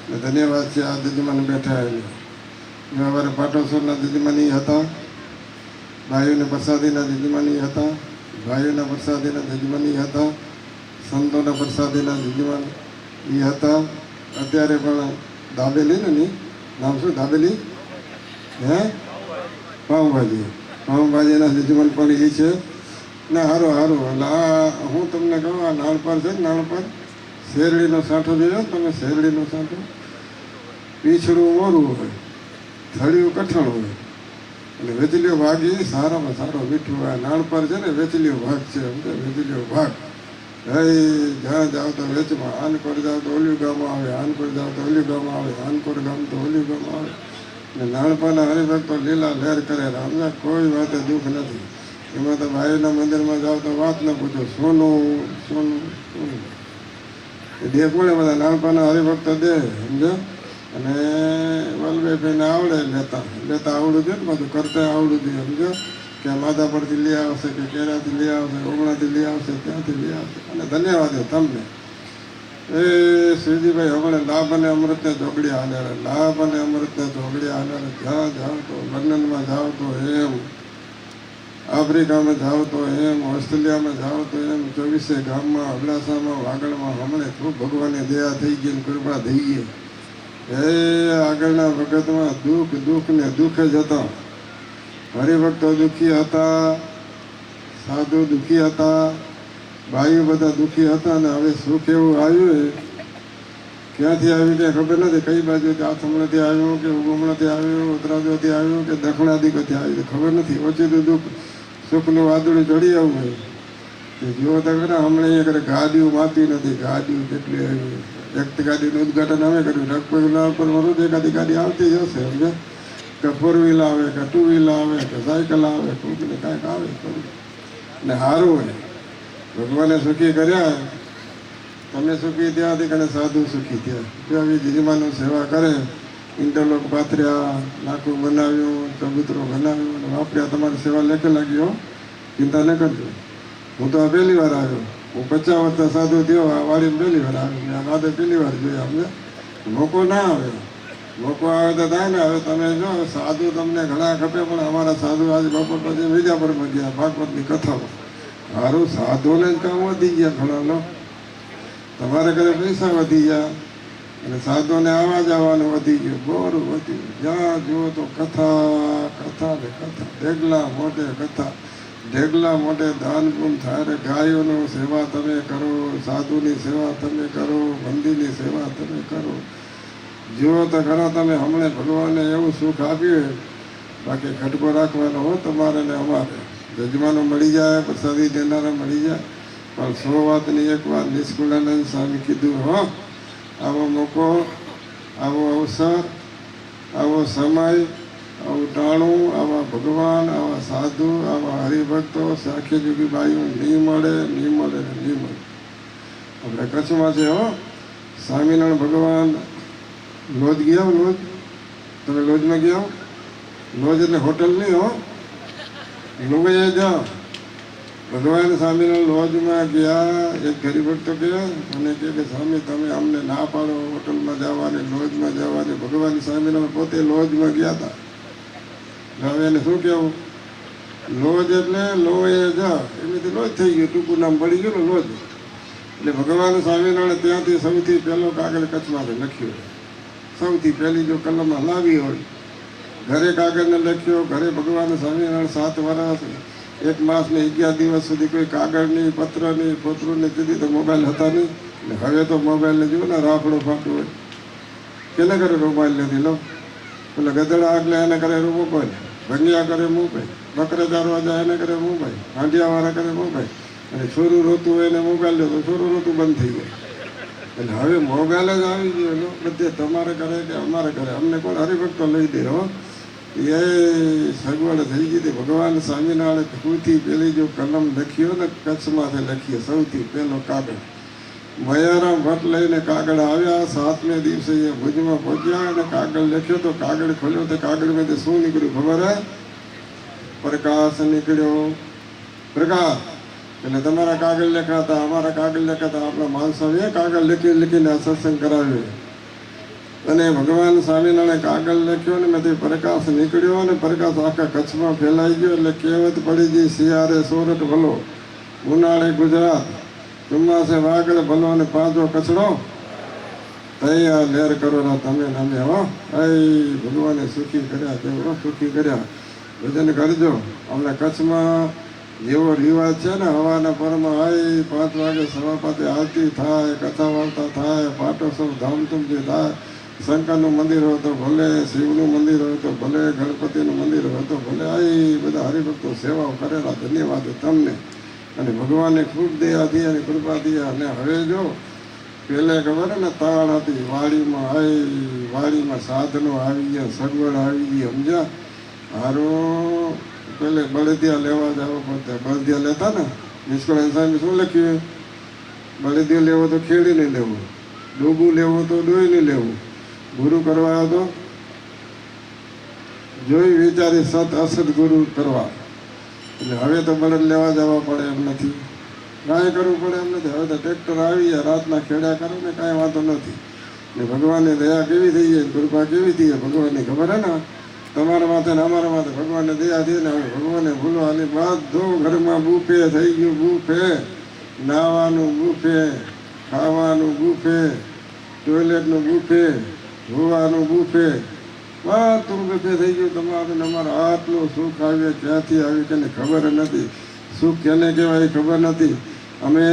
ને ધન્યવાદ છે આ જજમાન બેઠા એને. જો અમારે પાટોત્સવના જજમાની હતા, ભાઈઓને પ્રસાદીના જજમાની હતા, ભાઈઓના પ્રસાદીના જજમાની હતા, સંતોના પ્રસાદીના જજમાન એ હતા. અત્યારે પણ દાબેલી ને ની નામ શું? દાબેલી હે પાઉંભાજીના જજમાન પણ એ છે ને. સારું એટલે આ હું તમને કહું, આ નાળપાર છે ને, નાળપાર શેરડીનો સાંઠો જોયો તમે? શેરડીનો સાંઠો પીછડું મોરું હોય, થળિયું કઠણ હોય, અને વેચલીઓ ભાગ એ સારામાં સારો મીઠું. આ નાળપાર છે ને વેચલીઓ ભાગ છે. સમજે? વેચલીઓ ભાગ. જ્યાં જાઓ તો વેચમાં, આનકોર જાઓ તો ઓલિયું ગામમાં આવે, આનકોર જાઓ તો ઓલિયું ગામમાં આવે, આનકોર ગામ તો ઓલિયું ગામમાં આવે. ને નાણપાના હરિભક્તો લીલા લહેર કરે. સમજા? કોઈ વાતે દુઃખ નથી. એમાં તો ભાઈના મંદિરમાં જાઓ તો વાત ન પૂછો, સોનું સોનું સોનું દે પડે. બધા નાણપાના હરિભક્તો દે. સમજો? અને વલ્લભભાઈને આવડે લેતા આવડું જોઈએ ને, બધું કરતા આવડું જોઈએ. સમજો? કે માધા પરથી લઈ આવશે, કે કેરાથી લઈ આવશે, ઓગણાથી લઈ આવશે, ત્યાંથી લઈ આવશે. અને ધન્યવાદ તમને. એ શ્રીજીભાઈ હમણાં લાભ અને અમૃતને ચોકડી હાલ્યા, લાભ અને અમૃતને ચોકડી હાલ્યા. જ્યાં જાઓ તો, લંડનમાં જાઓ તો એમ, આફ્રિકામાં જાઓ તો એમ, ઓસ્ટ્રેલિયામાં જાઓ તો એમ, 24 ગામમાં, અબડાસામાં, વાગડમાં હમણાં ખૂબ ભગવાનની દયા થઈ ગઈ ને કૃપા થઈ ગઈ. એ આગળના વખતમાં દુઃખ ને દુઃખ જ હતા. હરિભક્તો દુઃખી હતા, સાધુ દુઃખી હતા, ભાઈઓ બધા દુઃખી હતા. ને હવે સુખ એવું આવ્યું, ક્યાંથી આવ્યું કંઈ ખબર નથી. કઈ બાજુથી આથમણાથી આવ્યું, કે ઉગમણાથી આવ્યું, ઉત્તરાદથી આવ્યું, કે દક્ષિણાદિકોથી આવ્યું, ખબર નથી. ઓછું દુઃખ સુખનું વાદળું ચડી આવવું હોય. જો તો ખરા હમણાં એક ગાડીઓ માતી નથી. ગાડીઓ કેટલી આવી. એક ગાડીનું ઉદઘાટન અમે કર્યું. રગપગલા પર વરું એકાદી ગાડી આવતી જ હશે. સમજે? કે 4 વ્હીલ આવે, કે 2 વ્હીલ આવે, કે સાયકલ આવે, કોઈને કાંઈક આવે. ને સારું હોય. ભગવાને સુખી કર્યા, તમે સુખી થયા, કને સાધુ સુખી થયા. જો આવી જજમાનું સેવા કરે, ઇન્ટરલોક પાથર્યા, નાખું બનાવ્યું, ચબૂતરો બનાવ્યું અને વાપર્યા. તમારી સેવા લેખે લાગી હો, ચિંતા ન કરજો. હું તો આ પહેલી વાર આવ્યો. હું 50 વર્ષ સાધુ થયો, આ વાડીમાં પહેલી વાર આવ્યો. આ વાદે પહેલી વાર જોયા. અમને મોકો ના આવે. મોકો આવે તો થાય ને. હવે તમે જો સાધુ તમને ઘણા ખપે, પણ અમારા સાધુ આજે બપોર પછી વિજાપુરમાં ગયા ભાગવતની કથામાં. સારું સાધુને જ કામ વધી ગયા ઘણા લો. તમારા ઘરે પૈસા વધી ગયા અને સાધુને આવવા જવાનું વધી ગયું, બોરું વધી ગયું. જ્યાં જુઓ તો કથા કથા ને કથા. ઢેગલા મોઢે કથા, ઢેગલા મોઢે દાન પૂન થાય. ગાયોની સેવા તમે કરો, સાધુની સેવા તમે કરો, મંદિરની સેવા તમે કરો. જુઓ તો ખરા તમે હમણાં ભગવાને એવું સુખ આપ્યું. બાકી ખટકો રાખવાનો હો તમારે ને અમારે. જજમાનો મળી જાય, પ્રસાદી દેનારા મળી જાય, પણ 100 વાતની એક વાર નિષ્કુળાનંદ સ્વામી કીધું, હો આવો મોકો, આવો અવસર, આવો સમય, આવું ટાણું, આવા ભગવાન, આવા સાધુ, આવા હરિભક્તો, સાખી જુગી બાઈઓ નહીં મળે, નહીં મળે ને નહીં મળે. આપણે કચ્છમાં છે હો સ્વામિનારાયણ ભગવાન લોજ ગયા હો, લોજ તમે લોજમાં ગયા હો? લોજ એટલે હોટલ નહીં હો, લોજે જાઓ. ભગવાન સ્વામીના લોજમાં ગયા, એક હરિભક્તો ગયા અને કહે કે સ્વામી તમે અમને ના પાડો હોટલમાં જવાની, લોજમાં જવાની. ભગવાન સ્વામિનારાયણ પોતે લોજમાં ગયા હતા. હવે એને શું કહેવું? લોજ એટલે લોએ જા, એમથી લોજ થઈ ગયું, ટૂંકું નામ પડી ગયું ને લોજ. એટલે ભગવાન સ્વામિનારાયણ ત્યાંથી સૌથી પહેલો કાગળ કચ્છમાંથી લખ્યો. સૌથી પહેલી જો કલમ હલાવી હોય, ઘરે કાગળને લખ્યો. ઘરે ભગવાન સ્વામિનારાયણ 7 વર્ષ 1 માસ ને 11 દિવસ સુધી કોઈ કાગળ નહીં, પત્ર નહીં, પોતરું નહીં. તેથી તો મોબાઈલ હતા નહીં. એટલે હવે તો મોબાઈલને જુઓ ને રાફડો ફાટું હોય. કેને કરે મોબાઈલ નથી? લો પેલા ગધેડા આગલે એને કરે મોબાઈલ, ભંગિયા કરે મોબાઈલ, બકરે ચારવા જાય એને કરે મોબાઈલ, હાંડિયાવાળા કરે મોબાઈલ, અને છોરું રોતું હોય એને મોબાઈલ લે તો છોરું રોતું બંધ થઈ જાય. એટલે હવે મોબાઈલ જ આવી ગયો. લો બધે તમારે કરે કે અમારે કરે, અમને કોણ હરિભક્તો લઈ દે? હો એ સગવડ થઈ ગઈ હતી. ભગવાન સ્વામિનારાયણ સૌથી પહેલી જો કલમ લખ્યો ને કચ્છમાંથી લખીએ, સૌથી પહેલો કાગળ. મયારામ ભટ્ટ લઈને કાગળ આવ્યા. 7મે દિવસે એ ભુજમાં પહોંચ્યા અને કાગળ લખ્યો તો કાગળ ખોલ્યો તો કાગળમાંથી શું નીકળ્યું ખબર હે? પ્રકાશ નીકળ્યો. પ્રકાશ એટલે તમારા કાગળ લખાતા, અમારા કાગળ લખાતા, આપણા માણસોએ કાગળ લખીને આ સત્સંગ કરાવ્યો. અને ભગવાન સ્વામિનારાયણે કાગળ લખ્યો ને એમાંથી પ્રકાશ નીકળ્યો અને પ્રકાશ આખા કચ્છમાં ફેલાઈ ગયો. એટલે કહેવત પડી ગઈ, શિયાળે સોરઠ ભલો, ઉનાળે ગુજરાત, ચોમાસે વાગડ ભલો અને પાંચો કચડો, તૈયાર લહેર કરો ના તમે નામે. હો ભગવાને સુખી કર્યા, તેઓ સુખી કર્યા. ભજન કરજો. હમણાં કચ્છમાં જેવો રિવાજ છે ને, હવાના પરમાં 5 વાગે 5:15 આરતી થાય, કથા વાર્તા થાય, પાટોત્સવ ધામધૂમથી થાય. શંકરનું મંદિર હોય તો ભલે, શિવનું મંદિર હોય તો ભલે, ગણપતિનું મંદિર હોય તો ભલે. બધા હરિભક્તો સેવાઓ કરેલા. ધન્યવાદ તમને. અને ભગવાનને ખૂબ દયાથી અને કૃપાથી. અને હવે જો પહેલે ખબર ને તાળ હતી વાડીમાં, વાડીમાં સાધનો આવી ગયા, સગવડ આવી ગઈ, સમજ્યા? હારું પેલે બળદિયા લેવા જવા પડતા. બળદિયા લેતા ને નિષ્કળાનંદ સાહેબ શું લખ્યું? બળદિયો લેવો તો ખેડીને લેવો, ડોબું લેવું તો ડોઈને લેવું, ગુરુ કરવા તો જોઈ વિચારી સત અસત ગુરુ કરવા. એટલે હવે તો બળદ લેવા જવા પડે એમ નથી, કાંઈ કરવું પડે એમ નથી. હવે તો ટ્રેક્ટર આવી જાય, રાતના ખેડ્યા કરો ને કાંઈ વાંધો નથી. ને ભગવાનની દયા કેવી થઈ જાય, કૃપા કેવી થઈ જાય ભગવાનની ખબર હે ને? તમારા માથે ને અમારા માથે ભગવાનને દયા થઈ ને હવે ભગવાનને ભૂલવાની બધું ઘરમાં બુફે થઈ ગયું. બુફે, નાવાનું બુફે, ખાવાનું બુફે, ટોયલેટનું બુફે, ધોવાનું બુફે, બધું બુફે થઈ ગયું. તમારું ને અમારે આટલું સુખ આવ્યું ક્યાંથી આવ્યું કે ખબર નથી. સુખ કેને કહેવાય ખબર નથી. અમે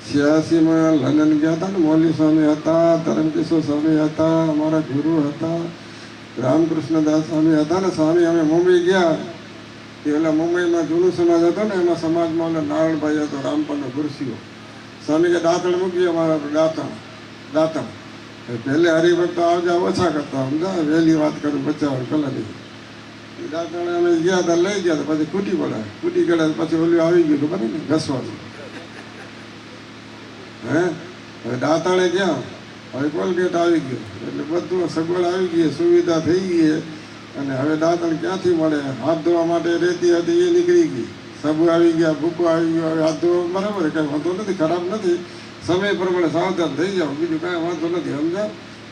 86માં લંડન ગયા હતા ને, મૌલી સ્વામી હતા, ધરમકિશોર સ્વામી હતા, અમારા ગુરુ હતા, રામકૃષ્ણદાસ સ્વામી હતા ને. સ્વામી અમે મુંબઈ ગયા એ ઓલા મુંબઈમાં જૂનું સમાજ હતો ને, એમાં સમાજમાં ઓલા નારણભાઈ હતો, રામપાલનો ગુરસીઓ. સ્વામી કે દાંતણ મૂકીએ અમારા દાંતણ. પહેલે હરિભક્તો આવજા ઓછા કરતા, સમજા? વહેલી વાત કરું 50 કલાકની. દાંતણ અમે ગયા હતા, લઈ ગયા હતા, પછી ખૂટી પડાય, ખૂટી ગયા પછી ઓલું આવી ગયું ખબર ને ઘસવાનું. હવે દાંતણે ગયા, હવે કોલગેટ આવી ગયું, એટલે બધું સગવડ આવી ગઈ, સુવિધા થઈ ગઈ. અને હવે દાંતણ ક્યાંથી મળે? હાથ ધોવા માટે રેતી હતી એ નીકળી ગઈ, સાબુ આવી ગયા, ભૂકો આવી ગયો. હવે હાથ ધોવા બરાબર, કાંઈ વાંધો નથી, ખરાબ નથી. સમય પ્રમાણે સાવધાન થઈ જાઓ, બીજું કાંઈ વાંધો નથી, સમજા?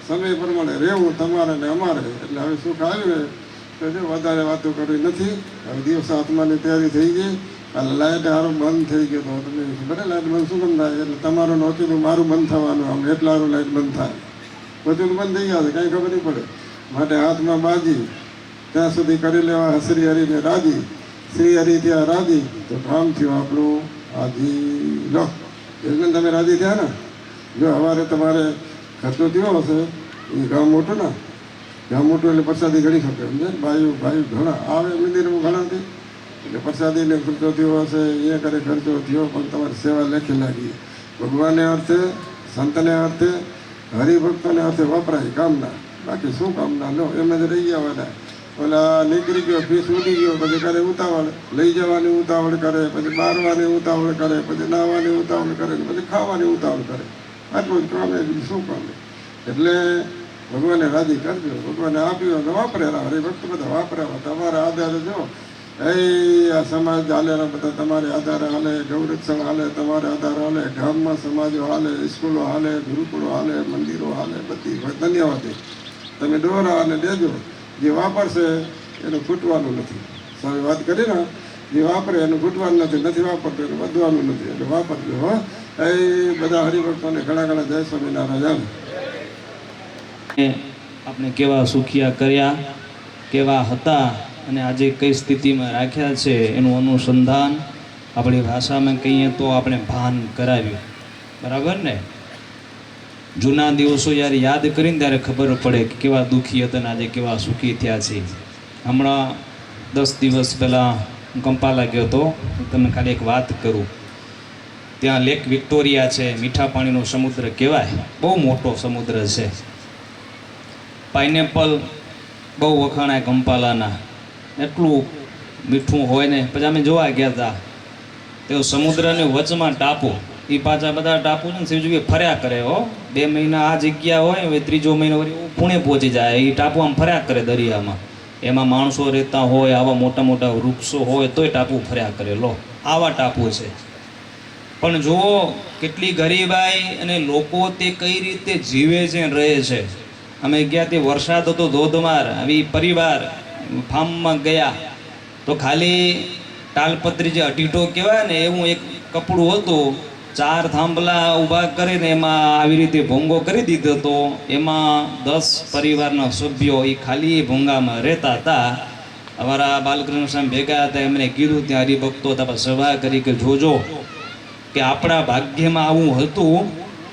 સમય પ્રમાણે રહેવું તમારે ને અમારે. એટલે હવે સુખ આવ્યું તો જો વધારે વાતો કરવી નથી. હવે દિવસ આત્માની તૈયારી થઈ ગઈ. અને લાઇટ હારું બંધ થઈ ગયો તો તમે ભલે લાઇટ બંધ શું બંધ થાય? એટલે તમારું નહોતું મારું બંધ થવાનું, આમ એટલા હારું લાઇટ બંધ થાય. બધું બંધ થઈ ગયા છે, કાંઈ ખબર નહીં પડે. માટે હાથમાં બાજી ત્યાં સુધી કરી લેવા, શ્રી હરિને રાજી, શ્રી હરિ ત્યાં રાજી તો કામ થયું આપણું આજી. લો એટલે તમે રાજી થયા ને? જો સવારે તમારે ખર્ચો થયો હશે, એ ગામ મોટું ને, ગામ મોટું એટલે પ્રસાદી ઘણી શકે, સમજે? ભાઈઓ ઘણા આવે મંદિરમાં ઘણાથી. એટલે પ્રસાદીને ખર્ચો થયો હશે, એ કરે ખર્ચો થયો, પણ તમારી સેવા લેખી લાગી. ભગવાનને અર્થે, સંતને અર્થે, હરિભક્તોને અર્થે વપરાય કામના. બાકી શું કામના લો એમ જ રહી જવાના. ઓલા નીકળી ગયો, ફીસ ઉડી ગયો, પછી કરે ઉતાવળ, લઈ જવાની ઉતાવળ કરે, પછી બારવાની ઉતાવળ કરે, પછી નાહવાની ઉતાવળ કરે, પછી ખાવાની ઉતાવળ કરે. આટલું જ કામ, બીજું શું કામ? એટલે ભગવાને રાજી કરજો. ભગવાને આપ્યું તો વાપરેલા, હરિભક્ત બધા વાપરેલા. તમારા આધારે જો આ સમાજ હાલે, બધા તમારે આધારે હાલે, ગૌરક્ષણ હાલે, તમારે આધારે હાલે, ગામમાં સમાજો હાલે, સ્કૂલો હાલે, ગુરુકુળો હાલે, મંદિરો હાલે, બધી ધન્યવાદ. તમે દોરા અને દેજો. જે વાપરશે એનું ખૂટવાનું નથી. સ્વામી વાત કરી ને, જે વાપરે એનું ખૂટવાનું નથી, નથી વાપરતો એનું વધવાનું નથી. એટલે વાપરજો. હો એ બધા હરિભક્તોને ઘણા ઘણા જય સ્વામિનારાયણ. આપણે કેવા સુખિયા કર્યા, કેવા હતા અને આજે કઈ સ્થિતિમાં રાખ્યા છે એનું અનુસંધાન આપણી ભાષામાં કહીએ તો આપણે ભાન કરાવ્યું. બરાબર ને? જૂના દિવસો જ્યારે યાદ કરીને ત્યારે ખબર પડે કે કેવા દુઃખી હતા ને આજે કેવા સુખી થયા છે. હમણાં 10 દિવસ પહેલાં હું કંપાલા ગયો હતો. હું તમને ખાલી એક વાત કરું. ત્યાં લેક વિક્ટોરિયા છે, મીઠા પાણીનો સમુદ્ર કહેવાય, બહુ મોટો સમુદ્ર છે. પાઇનેપલ બહુ વખાણાય કંપાલાના, એટલું મીઠું હોય ને. પછી અમે જોવા ગયા હતા તે સમુદ્રની વચમાં ટાપુ, એ પાછા બધા ટાપુ છે ને શિવજી ફર્યા કરે. 2 મહિના આ જગ્યા હોય, હવે 3જો મહિનો વળી પુણે પહોંચી જાય. એ ટાપુ આમ ફર્યા કરે દરિયામાં. એમાં માણસો રહેતા હોય, આવા મોટા મોટા વૃક્ષો હોય તોય ટાપુ ફર્યા કરે. લો, આવા ટાપુ છે. પણ જુઓ કેટલી ગરીબાઈ અને લોકો તે કઈ રીતે જીવે છે, રહે છે. અમે ગયા તે વરસાદ હતો ધોધમાર. આવી પરિવાર ફાર્મમાં ગયા તો ખાલી તાલપત્રી જે અટીટો કહેવાય ને એવું એક કપડું હતું. 4 થાંભલા ઊભા કરીને એમાં આવી રીતે ભોંગો કરી દીધો હતો. એમાં 10 પરિવારના સભ્યો એ ખાલી ભોંગામાં રહેતા હતા. અમારા બાલકૃષ્ણ સાહેબ ભેગા હતા, એમણે કીધું ત્યાં હરિભક્તો હતા, સભા કરી કે જોજો કે આપણા ભાગ્યમાં આવું હતું.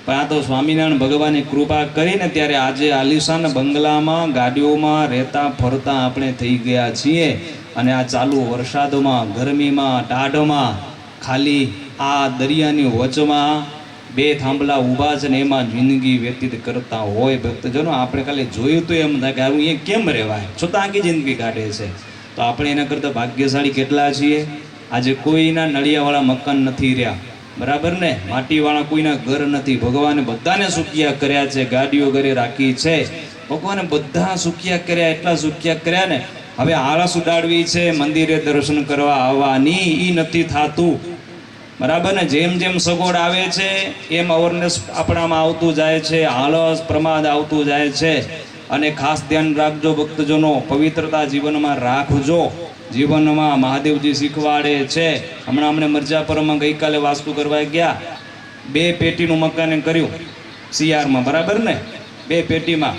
પણ આ તો સ્વામિનારાયણ ભગવાનની કૃપા કરીને ત્યારે આજે આલિશાન બંગલામાં ગાડીઓમાં રહેતા ફરતા આપણે થઈ ગયા છીએ. અને આ ચાલુ વરસાદમાં, ગરમીમાં, ટાઢમાં ખાલી આ દરિયાની વચમાં 2 થાંભલા ઊભા છે ને એમાં જિંદગી વ્યતીત કરતા હોય ભક્તજનો. આપણે ખાલી જોયું તો એમ થાય કે આવું એ કેમ રહેવાય, છતાં આખી જિંદગી કાઢે છે. તો આપણે એના કરતાં ભાગ્યશાળી કેટલા છીએ. આજે કોઈના નળિયાવાળા મકાન નથી રહ્યા, બરાબર ને? માટીવાળા કોઈના ઘર નથી. ભગવાને બધાને સુખિયા કર્યા છે, ગાડીઓ ઘરે રાખી છે. ભગવાને બધા સુખિયા કર્યા, એટલા સુખિયા કર્યા ને. હવે આળસ ઉડાડવી છે મંદિરે દર્શન કરવા આવવાની, એ નથી થતું. બરાબર ને? જેમ જેમ સગવડ આવે છે એમ અવેરનેસ આપણામાં આવતું જાય છે, આળસ પ્રમાદ આવતું જાય છે. અને ખાસ ધ્યાન રાખજો ભક્તજનો, પવિત્રતા જીવનમાં રાખજો. જીવનમાં મહાદેવજી શીખવાડે છે. હમણાં અમને મરજાપરમાં ગઈકાલે વાસ્તુ કરવા ગયા, 2 પેટીનું મકાન કર્યું CRમાં, બરાબર ને? 2 પેટીમાં.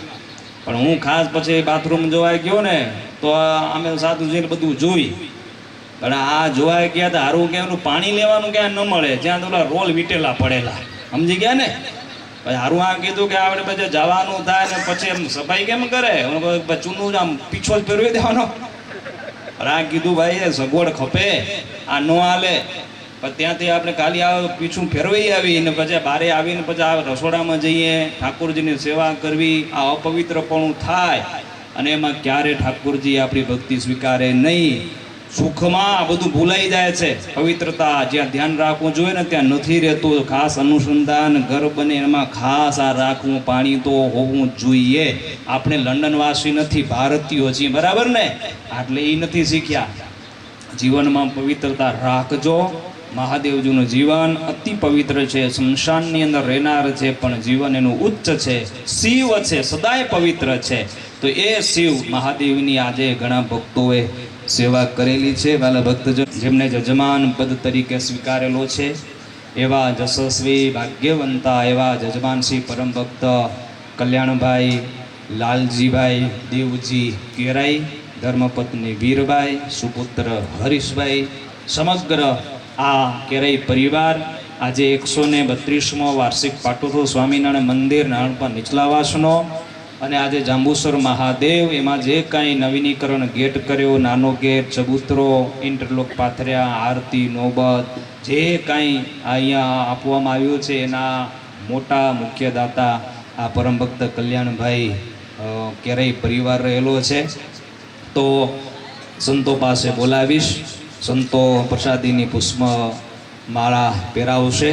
પણ હું ખાસ પછી બાથરૂમ જોવા ગયો ને તો અમે સાધુજીને બધું જોઈ. પણ આ જોવા ગયા હતા, હારું કે એનું પાણી લેવાનું ક્યાં ન મળે, જ્યાં તો ઓલા રોલ વીટેલા પડેલા, સમજી ગયા ને? પછી હારું આ કીધું કે આપણે પછી જવાનું થાય ને પછી એમ સફાઈ કેમ કરે, ચૂનું આમ પીછો જ ફેરવી દેવાનો. આ કીધું ભાઈ એ સગવડ ખપે, આ ન હાલે. પણ ત્યાંથી આપણે ખાલી આ પીછું ફેરવાઈ આવી ને પછી બારે આવીને પછી આ રસોડામાં જઈએ, ઠાકોરજીની સેવા કરવી, આ અપવિત્રપણું થાય. અને એમાં ક્યારે ઠાકોરજી આપણી ભક્તિ સ્વીકારે નહીં. સુખમાં આ બધું ભૂલાઈ જાય છે. પવિત્રતા જ્યાં ધ્યાન રાખવું જોઈએ ને ત્યાં નથી રહેતું. ખાસ અનુસંધાન ઘર બને એમાં ખાસ આ રાખવું, પાણી તો હોવું જોઈએ. આપણે લંડનવાસી નથી, ભારતીયો છીએ, બરાબર ને? એટલે એ નથી શીખ્યા. જીવનમાં પવિત્રતા રાખજો. મહાદેવજીનું જીવન અતિ પવિત્ર છે, શમશાનની અંદર રહેનાર છે, પણ જીવન એનું ઉચ્ચ છે, શિવ છે, સદાય પવિત્ર છે. તો એ શિવ મહાદેવની આજે ઘણા ભક્તોએ સેવા કરેલી છે. વાલા ભક્તજન, જેમને જજમાન પદ તરીકે સ્વીકારેલો છે એવા જશસ્વી ભાગ્યવંતા એવા જજમાન શ્રી પરમ ભક્ત કલ્યાણભાઈ લાલજીભાઈ દેવજી કેરાઈ, ધર્મપત્ની વીરબાઈ, સુપુત્ર હરીશભાઈ, સમગ્ર આ કેરાઈ પરિવાર આજે 132મો વાર્ષિક પાટોઠો સ્વામિનારાયણ મંદિર નારણપા નીચલાવાસનો અને આજે જાંબુસર મહાદેવ એમાં જે કાંઈ નવીનીકરણ ગેટ કર્યો, નાનો ગેટ, ચબૂતરો, ઇન્ટરલોક પાથર્યા, આરતી, નોબત, જે કાંઈ અહીંયા આપવામાં આવ્યું છે એના મોટા મુખ્ય દાતા આ પરમ ભક્ત કલ્યાણભાઈ કેરઈ પરિવાર રહેલો છે. તો સંતો પાસે બોલાવીશ, સંતો પ્રસાદીની પુષ્પ માળા પહેરાવશે.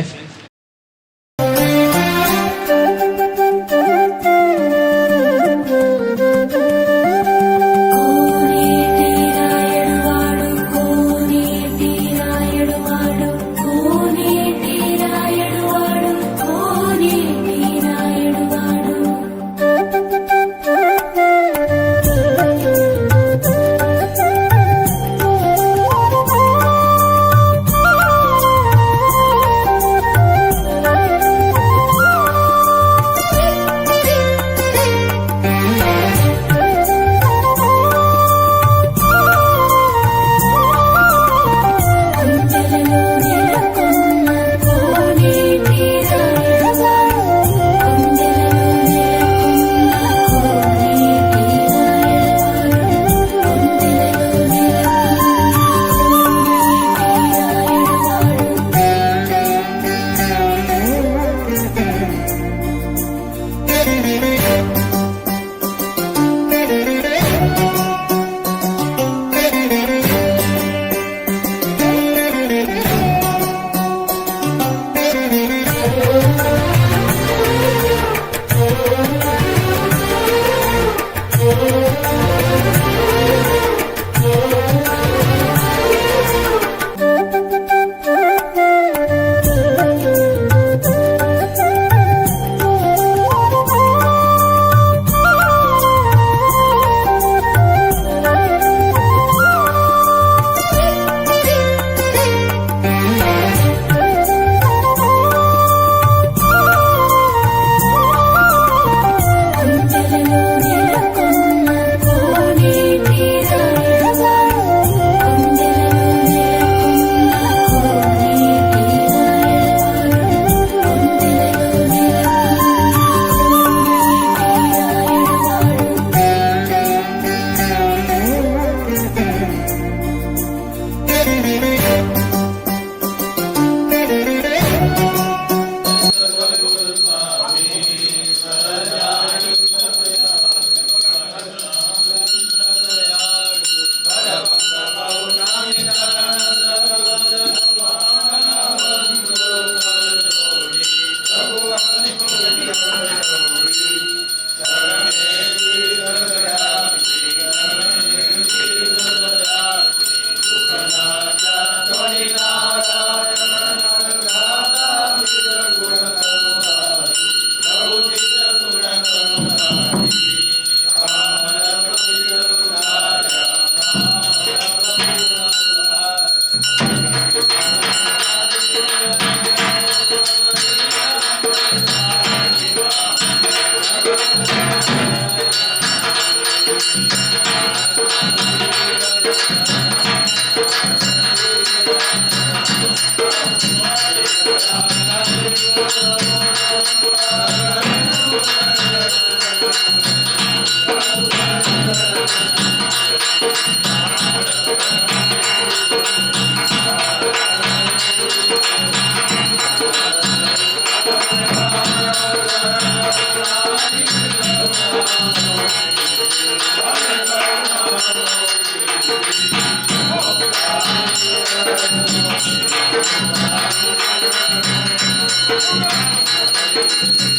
Thank you.